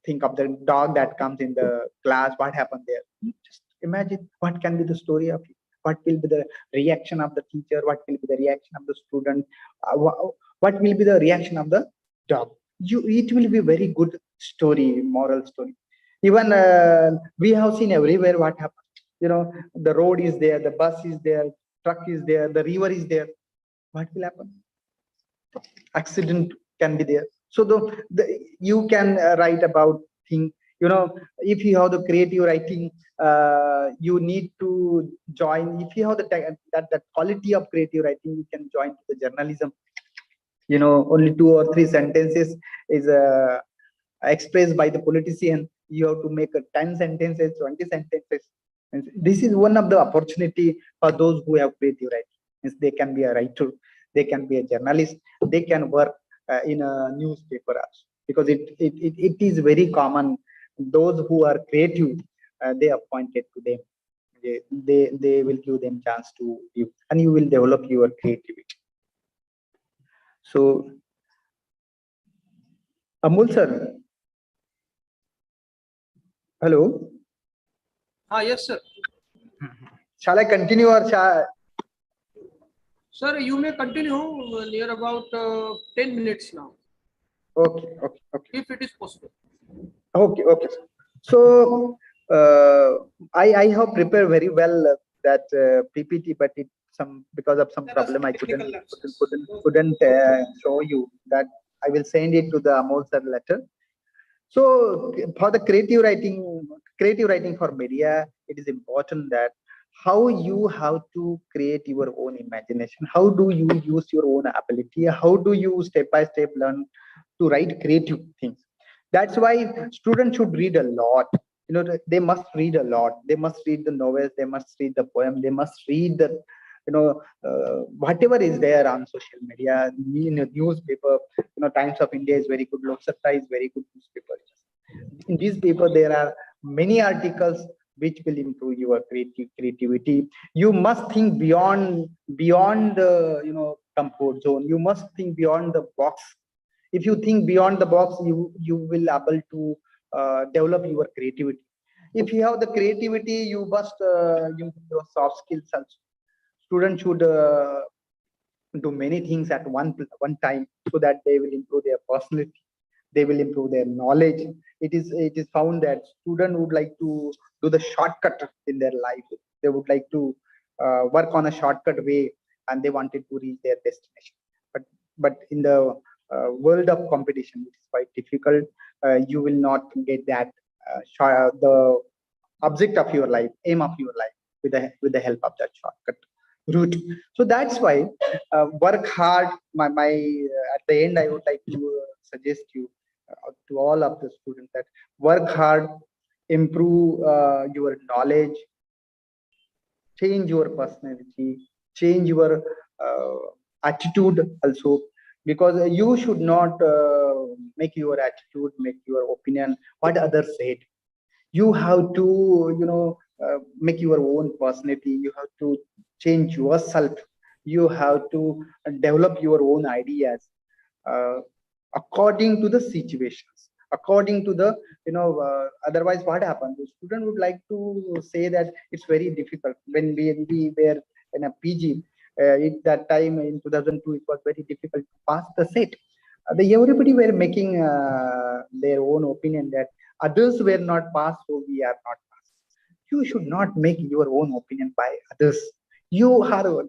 think of the dog that comes in the class. What happened there? Just imagine what can be the story of it. What will be the reaction of the teacher? What will be the reaction of the student? What will be the reaction of the dog? It will be very good story, moral story. Even we have seen everywhere what happens. The road is there, the bus is there, truck is there, the river is there. What will happen? Accident can be there. So you can write about things. If you have the creative writing, you need to join. If you have that quality of creative writing, you can join to the journalism. Only 2 or 3 sentences is expressed by the politician. You have to make 10 sentences, 20 sentences. And this is one of the opportunity for those who have creative writing. Means they can be a writer, they can be a journalist, they can work in a newspaper also, because it is very common. Those who are creative, they appointed to them. They will give them chance to you, and you will develop your creativity. So Amol sir, hello. Yes, sir. Shall I continue or shall? Sir, you may continue near about 10 minutes now, Okay, okay, okay. if it is possible. Okay, okay. So I have prepared very well that PPT, but it some because of some There are some problem I technical lapses. couldn't show you that. I will send it to the Amol sir letter. So for the creative writing for media, it is important that how you have to create your own imagination. How do you use your own ability? How do you step by step learn to write creative things? That's why students should read a lot. You know, they must read a lot. They must read the novels. They must read the poem. They must read the, whatever is there on social media, in a newspaper. Times of India is very good. Lok Sabha is very good newspaper. In this paper, there are many articles which will improve your creativity. You must think beyond the comfort zone. You must think beyond the box. If you think beyond the box, you will able to develop your creativity. If you have the creativity, you must improve your soft skills also. Students should do many things at one time so that they will improve their personality, they will improve their knowledge. It is found that student would like to do the shortcut in their life. They would like to work on a shortcut way, and they wanted to reach their destination. But in the world of competition, it is quite difficult. You will not get that the object of your life, aim of your life, with the help of that shortcut route. So that's why work hard. My At the end, I would like to suggest you to all of the students that work hard, improve your knowledge, change your personality, change your attitude also, because you should not make your attitude, make your opinion what others said. You have to make your own personality. You have to change yourself. You have to develop your own ideas uh, according to the situations, according to the otherwise what happens, the student would like to say that it's very difficult. When we were in a PG, at that time in 2002, it was very difficult to pass the set. Everybody were making their own opinion that others were not passed, so we are not passed. You should not make your own opinion by others. You are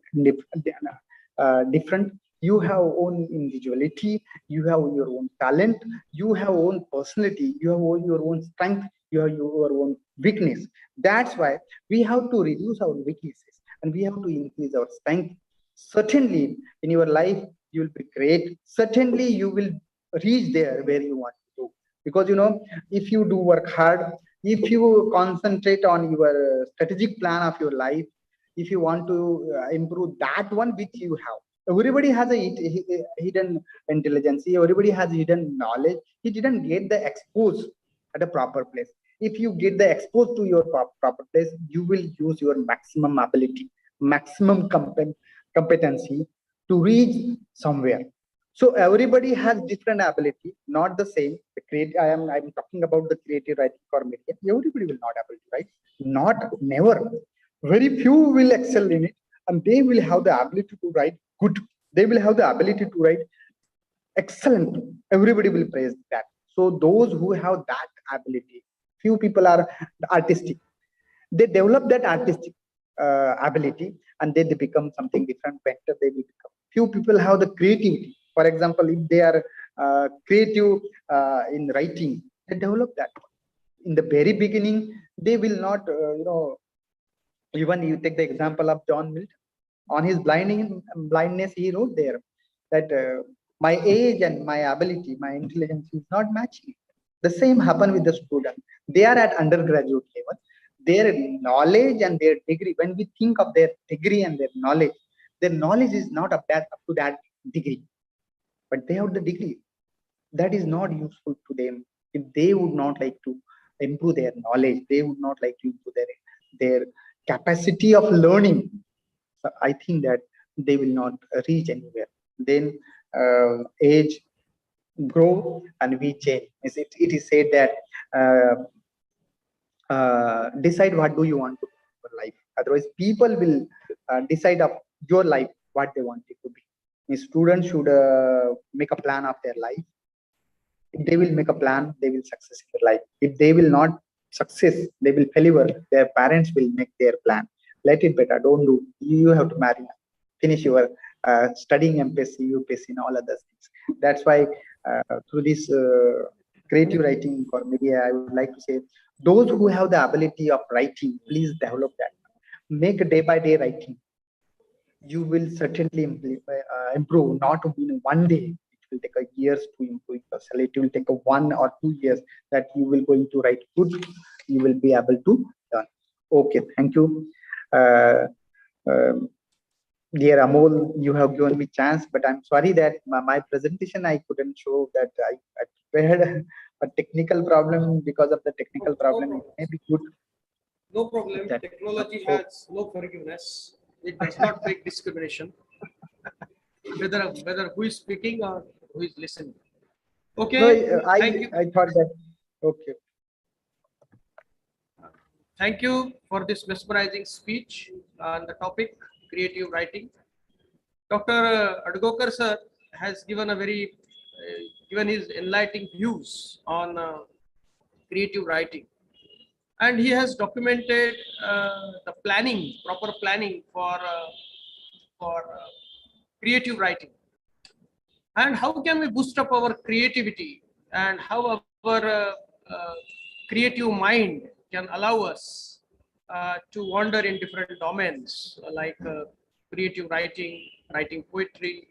different. You have own individuality. You have your own talent. You have own personality. You have your own strength. You have your own weakness. That's why we have to reduce our weaknesses and we have to increase our strength. Certainly in your life you will be great. Certainly you will reach there where you want to go, because if you do work hard, if you concentrate on your strategic plan of your life, if you want to improve that one which you have. Everybody has a hidden intelligence. Everybody has hidden knowledge. He didn't get the expose at a proper place. If you get the expose to your proper place, you will use your maximum ability, maximum competency to reach somewhere. So everybody has different ability, not the same. I'm talking about the creative writing for media. Everybody will not able to write, not never. Very few will excel in it, and they will have the ability to write good. They will have the ability to write excellent. Everybody will praise that. So those who have that ability, few people are artistic. They develop that artistic ability, and they become something different, better they will become. Few people have the creativity. For example, if they are creative in writing, they develop that. In the very beginning, they will not even you take the example of John Milton. On his blindness, he wrote there that my age and my ability, my intelligence is not matching. The same happen with the student. They are at undergraduate level. Their knowledge and their degree, when we think of their degree and their knowledge is not up to that degree. But they have the degree. That is not useful to them. If they would not like to improve their knowledge, they would not like to improve their capacity of learning. So I think that they will not reach anywhere. Then age, grow and we change. It is said that decide what do you want to do in your life. Otherwise, people will decide of your life what they want it to be. Students should make a plan of their life. If they will make a plan, they will success in their life. If they will not success, they will failure. Their parents will make their plan. Let it better. Don't do. You have to marry. Finish your studying MPSC, UPSC, and all other things. That's why through this creative writing, or maybe I would like to say, those who have the ability of writing, please develop that. Make a day by day writing. You will certainly improve, not in one day. It will take a years to improve yourself. It will take a 1 or 2 years that you will going to write good. You will be able to learn. Okay, thank you. Um, Dear Amol, you have given me chance, but I'm sorry that my presentation I couldn't show that I prepared a technical problem. Because of the No, technical no problem, it problem. may be good No problem. that. Technology Oh, has no forgiveness. It does not make discrimination, whether who is speaking or who is listening. no, Okay, thank you. I thought that okay. Thank you for this mesmerizing speech on the topic creative writing. Dr. Adgokar sir has given a very given his enlightening views on creative writing, and he has documented the planning, proper planning for creative writing, and how can we boost up our creativity, and how our creative mind can allow us to wander in different domains like creative writing, writing poetry,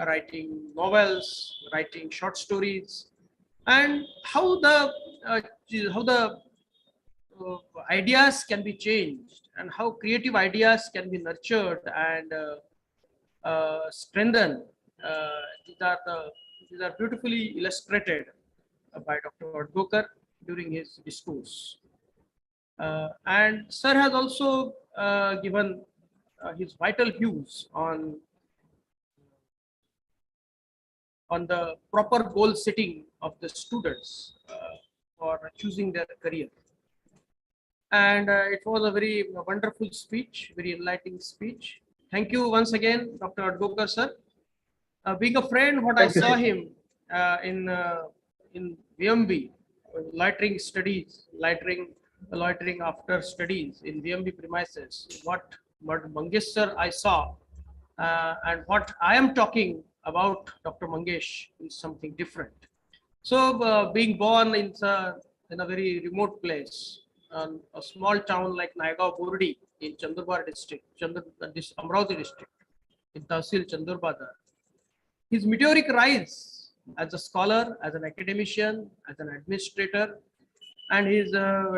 writing novels, writing short stories, and how the ideas can be changed, and how creative ideas can be nurtured and strengthened. Uh, these are these are beautifully illustrated by Dr. Adgokar during his discourse. And Sir has also given his vital views on the proper goal setting of the students for choosing their career. And it was a very wonderful speech, very enlightening speech. Thank you once again, Dr. Adgokar, sir. Being a friend, what I Thank you, saw sir. him in VMB, loitering studies, loitering after studies in VMB premises. What Mangesh sir I saw, and what I am talking about Dr. Mangesh is something different. So, being born in a very remote place, a small town like Naigaon Bordi in Chandurbajar district, this Amravati district, in Tahsil Chandurbajar, his meteoric rise as a scholar, as an academician, as an administrator, and his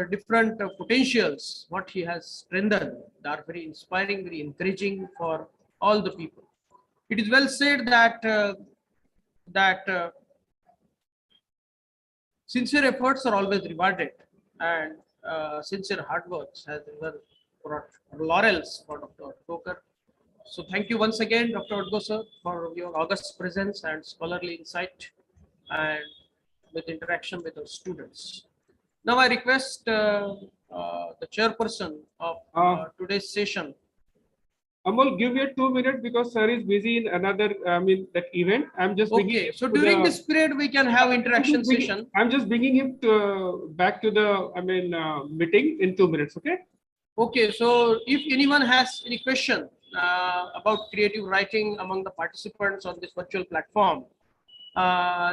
different potentials, what he has strengthened, they are very inspiring, very encouraging for all the people. It is well said that sincere efforts are always rewarded, and sincere hard works has even brought laurels for Dr. Adgokar. So thank you once again, Dr. Adgo sir, for your august presence and scholarly insight and with interaction with our students. Now I request the chairperson of today's session. Amol, give me 2 minutes because sir is busy in another, that event. I'm just bringing Okay, him so to during the, this period we can have interaction session. I'm just bringing him back to the, meeting in 2 minutes. Okay. Okay, so if anyone has any question about creative writing among the participants on this virtual platform,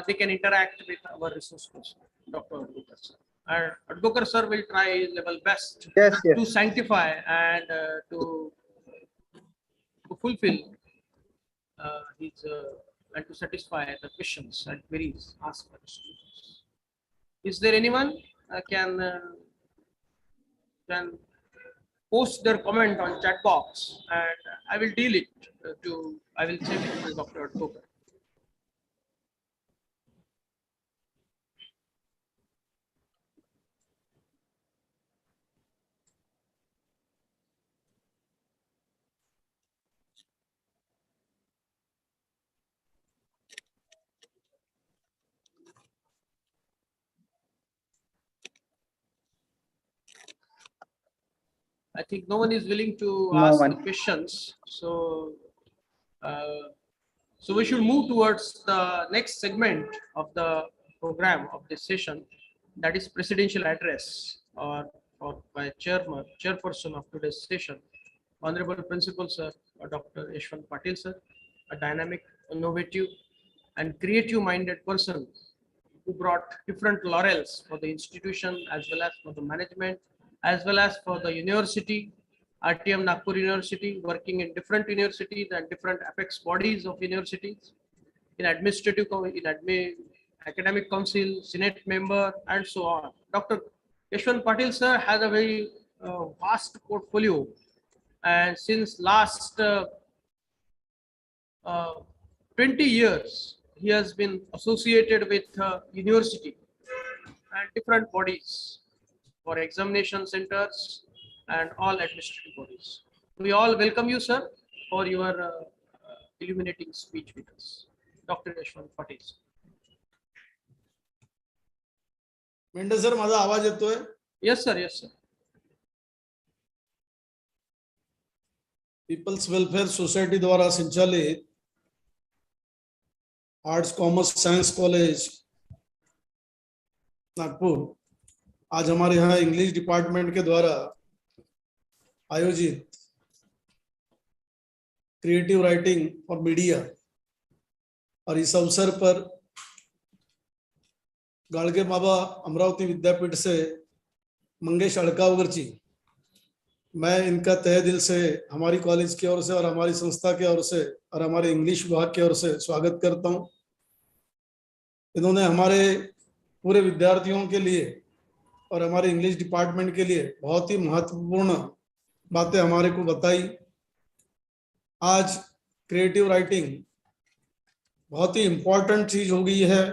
they can interact with our resource person, Dr. Adgokar sir. And Adgokar sir will try his level best Yes, yes. to sanctify and to fulfill his and to satisfy the questions and queries asked by the students. Is there anyone can post their comment on chat box, and I will deal it I will send it to Dr. Adgokar. I think no one is willing to No ask one. the questions. So, so we should move towards the next segment of the program of this session, that is presidential address, or by chairperson of today's session, Honorable Principal Sir, Dr. Yeshwant Patil Sir, a dynamic, innovative, and creative-minded person who brought different laurels for the institution as well as for the management, as well as for the university, RTM Nagpur University, working in different universities and different apex bodies of universities, in academic council, senate member, and so on. Dr. Yeshwant Patil sir has a very vast portfolio, and since last 20 years, he has been associated with university and different bodies for examination centers and all administrative bodies. We all welcome you, sir, for your illuminating speech with us. Dr. Yeshwant Patil. Mendhe sir, माझा आवाज येतोय? Yes, sir. Yes, sir. People's welfare society द्वारा संचालित arts commerce science college Nagpur आज हमारे यहाँ English department के द्वारा आयोजित क्रिएटिव राइटिंग फॉर मीडिया, और इस अवसर पर गाड़गे बाबा अमरावती विद्यापीठ से मंगेश अड़कावकर जी, मैं इनका तहे दिल से हमारी कॉलेज की ओर से और हमारी संस्था की ओर से और हमारे इंग्लिश विभाग की ओर से स्वागत करता हूं। इन्होंने हमारे पूरे विद्यार्थियों के लिए और हमारे इंग्लिश डिपार्टमेंट के लिए बहुत ही महत्वपूर्ण बातें हमारे को बताई। आज क्रिएटिव राइटिंग बहुत ही इम्पोर्टेंट चीज हो गई है,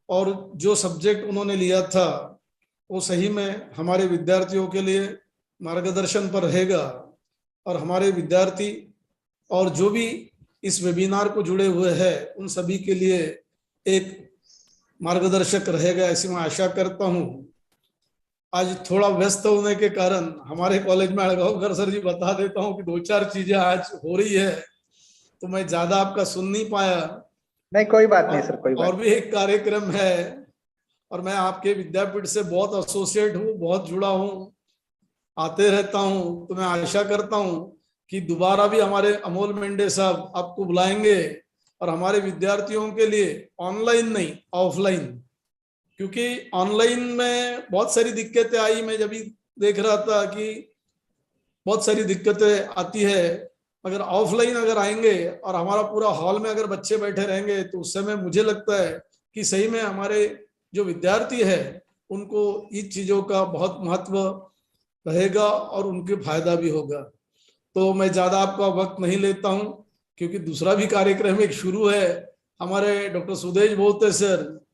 और जो सब्जेक्ट उन्होंने लिया था वो सही में हमारे विद्यार्थियों के लिए मार्गदर्शन पर रहेगा, और हमारे विद्यार्थी और जो भी इस वेबिनार को जुड़े हुए हैं उन सभी के लिए एक मार्गदर्शक रहेगा, ऐसी मैं आशा करता हूं। आज थोड़ा व्यस्त होने के कारण हमारे कॉलेज में अड़गांवकर सर जी बता देता हूं कि 2-4 चीजें आज हो रही है, तो मैं ज्यादा आपका सुन नहीं पाया। नहीं, कोई बात नहीं सर, कोई बात। और भी एक कार्यक्रम है, और मैं आपके विद्यापीठ से बहुत एसोसिएट हूँ, बहुत जुड़ा हूँ, आते रहता हूँ, तो मैं आशा करता हूँ कि दोबारा भी हमारे अमोल मेंढे साहब आपको बुलाएंगे, और हमारे विद्यार्थियों के लिए ऑनलाइन नहीं ऑफलाइन, क्योंकि ऑनलाइन में बहुत सारी दिक्कतें आई। मैं जब भी देख रहा था कि बहुत सारी दिक्कतें आती है, मगर ऑफलाइन अगर आएंगे और हमारा पूरा हॉल में अगर बच्चे बैठे रहेंगे तो उस समय मुझे लगता है कि सही में हमारे जो विद्यार्थी है उनको इन चीजों का बहुत महत्व रहेगा और उनके फायदा भी होगा। तो मैं ज्यादा आपका वक्त नहीं लेता हूं, क्योंकि दूसरा भी कार्यक्रम एक शुरू है। हमारे डॉक्टर सुदेश भोवते सर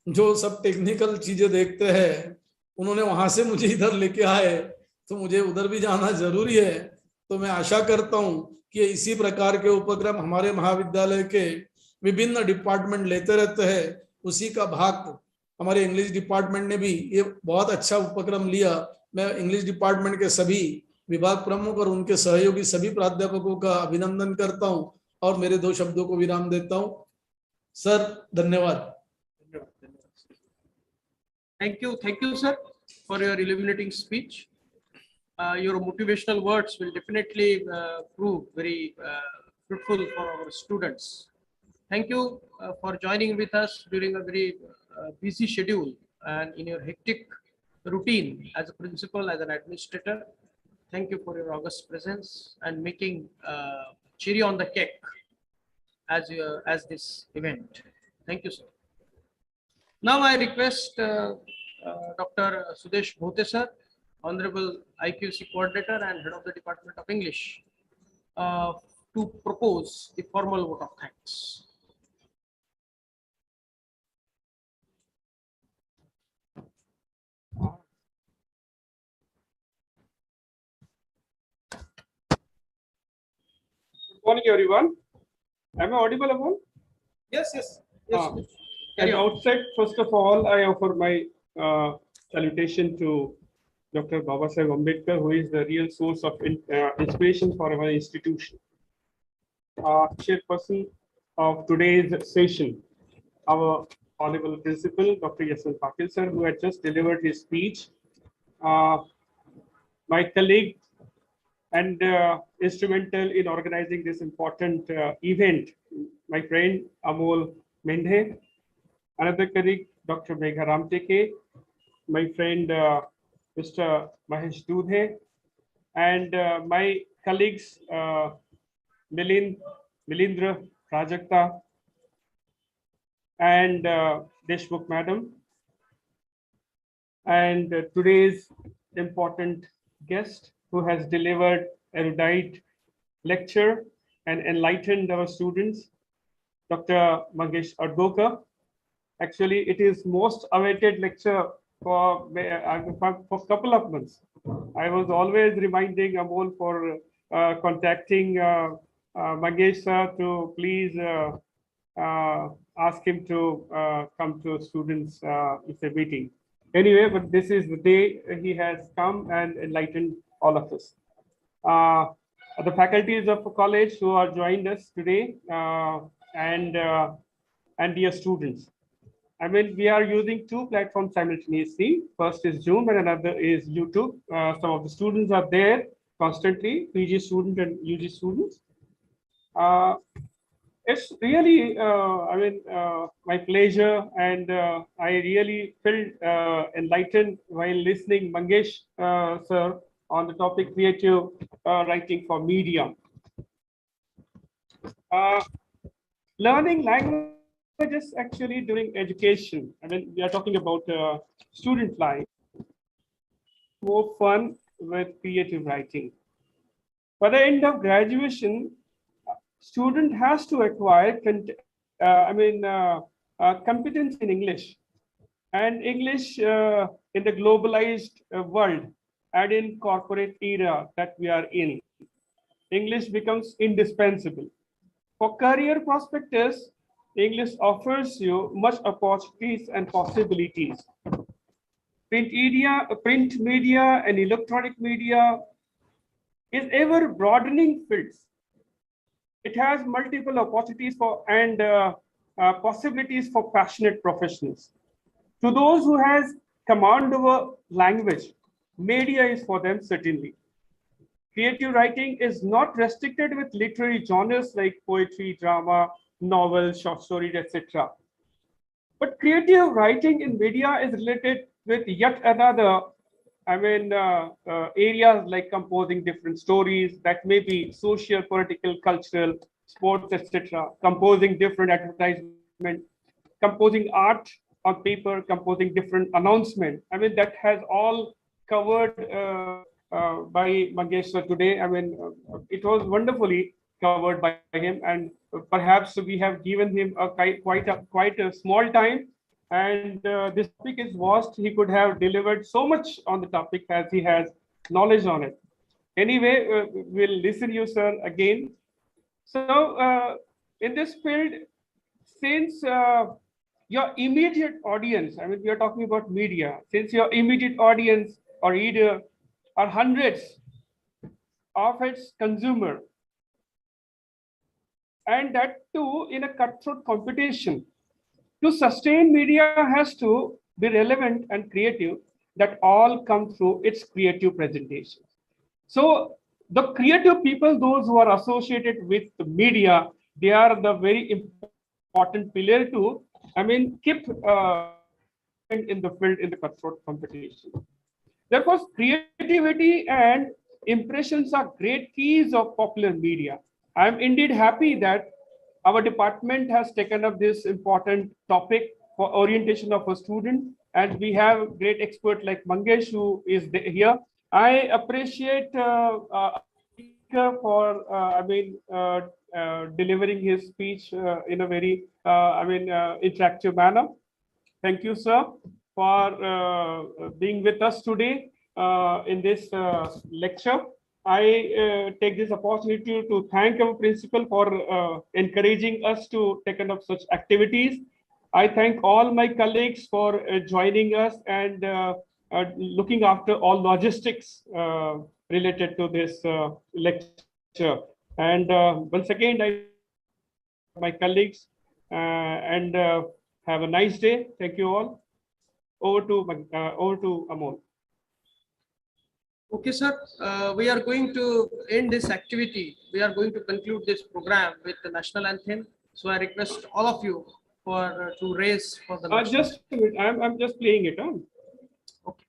जो सब टेक्निकल चीजें देखते हैं, उन्होंने वहां से मुझे इधर लेके आए, तो मुझे उधर भी जाना जरूरी है। तो मैं आशा करता हूं कि इसी प्रकार के उपक्रम हमारे महाविद्यालय के विभिन्न डिपार्टमेंट लेते रहते हैं। उसी का भाग हमारे इंग्लिश डिपार्टमेंट ने भी ये बहुत अच्छा उपक्रम लिया। मैं इंग्लिश डिपार्टमेंट के सभी विभाग प्रमुख और उनके सहयोगी सभी प्राध्यापकों का अभिनंदन करता हूं, और मेरे 2 शब्दों को विराम देता हूं। सर, धन्यवाद। Thank you, sir, for your illuminating speech. Your motivational words will definitely prove very fruitful for our students. Thank you for joining with us during a very busy schedule and in your hectic routine as a principal, as an administrator. Thank you for your august presence and making cherry on the cake as this event. Thank you, sir. Now I request Dr. Sudesh Bhowate sir, Honorable IQC Coordinator and Head of the Department of English, to propose the formal vote of thanks. Good morning, everyone. Am I audible, Amol? Yes. At the outset, first of all, I offer my salutation to Dr. Babasaheb Ambedkar, who is the real source of inspiration for our institution. Chairperson of today's session, our Honorable Principal, Dr. Yeshwant Patil sir, who had just delivered his speech. My colleague and instrumental in organizing this important event, my friend Amol Mendhe, another colleague, Dr. Megha Ramteke, my friend Mr. Mahesh Dudhe, and my colleagues Milindra Prajakta and Deshmukh Madam, and today's important guest who has delivered erudite lecture and enlightened our students, Dr. Mangesh Adgokar. Actually, it is most awaited lecture for a couple of months. I was always reminding Amol for contacting Mangesh sir to please ask him to come to students' meeting. Anyway, but this is the day he has come and enlightened all of us. The faculties of the college who are joined us today and dear students. I mean, we are using two platforms simultaneously. First is Zoom and another is YouTube. Some of the students are there constantly, PG students and UG students. It's really, my pleasure, and I really felt enlightened while listening Mangesh sir on the topic creative writing for media. Learning languages actually during education. I mean, we are talking about student life. More fun with creative writing. By the end of graduation, student has to acquire competence in English, and English in the globalized world and in corporate era that we are in, English becomes indispensable. For career prospectors, English offers you much opportunities and possibilities. Print media and electronic media is ever broadening fields. It has multiple opportunities for and possibilities for passionate professionals. To those who has command over language, media is for them certainly. Creative writing is not restricted with literary genres like poetry, drama, novels, short stories, etc. But creative writing in media is related with yet another, areas like composing different stories that may be social, political, cultural, sports, etc. Composing different advertisement, composing art on paper, composing different announcement. I mean, that has all covered by Mangesh sir today. I mean, it was wonderfully covered by him, and perhaps we have given him a quite a small time. And this topic is vast. He could have delivered so much on the topic as he has knowledge on it. Anyway, we'll listen you, sir, again. So in this field, since your immediate audience, I mean, we are talking about media, since your immediate audience or reader are hundreds of its consumer, and that too in a cutthroat competition. To sustain media has to be relevant and creative, that all come through its creative presentation. So the creative people, those who are associated with the media, they are the very important pillar to, keep in the field in the cutthroat competition. Therefore, creativity and impressions are great keys of popular media. I am indeed happy that our department has taken up this important topic for orientation of a student, and we have great expert like Mangesh who is here. I appreciate for delivering his speech in a very interactive manner. Thank you, sir, for being with us today in this lecture. I take this opportunity to thank our principal for encouraging us to take up such activities. I thank all my colleagues for joining us and looking after all logistics related to this lecture. And once again, I my colleagues and have a nice day. Thank you all. Over to Amol. Okay, sir. We are going to end this activity. We are going to conclude this program with the national anthem. So I request all of you for to raise for the national Just a minute. I'm just playing it on. Okay.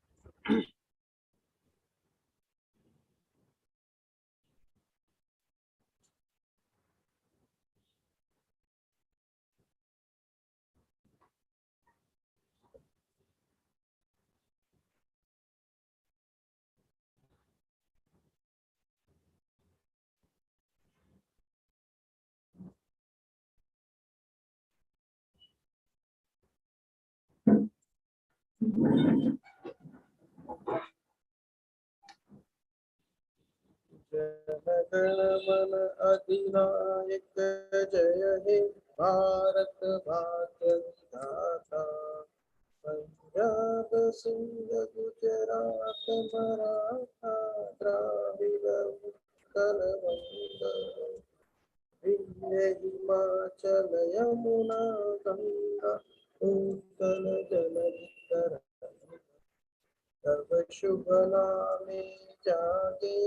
Jana Gana Mana अधिनायक जय हे भारत भाग्य विधाता पंजाब सिंध गुजरात मराठा द्राविड उत्कल बंग विंध्य हिमाचल यमुना गंगा उत्कल जलधिधर तब शुभ नामे जागे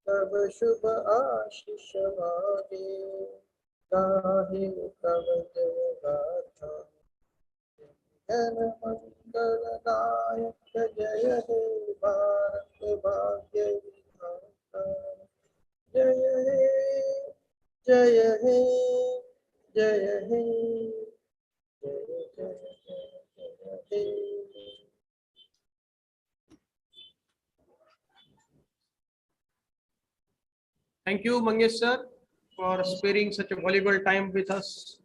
तब शुभ आशीष मागे गाहे तब जय गाथा जन मंगल दायक जय हे भारत भाग्य विधाता जय हे जय हे जय हे जय जय जय हे। Thank you, Mangesh sir, for sparing such a valuable time with us.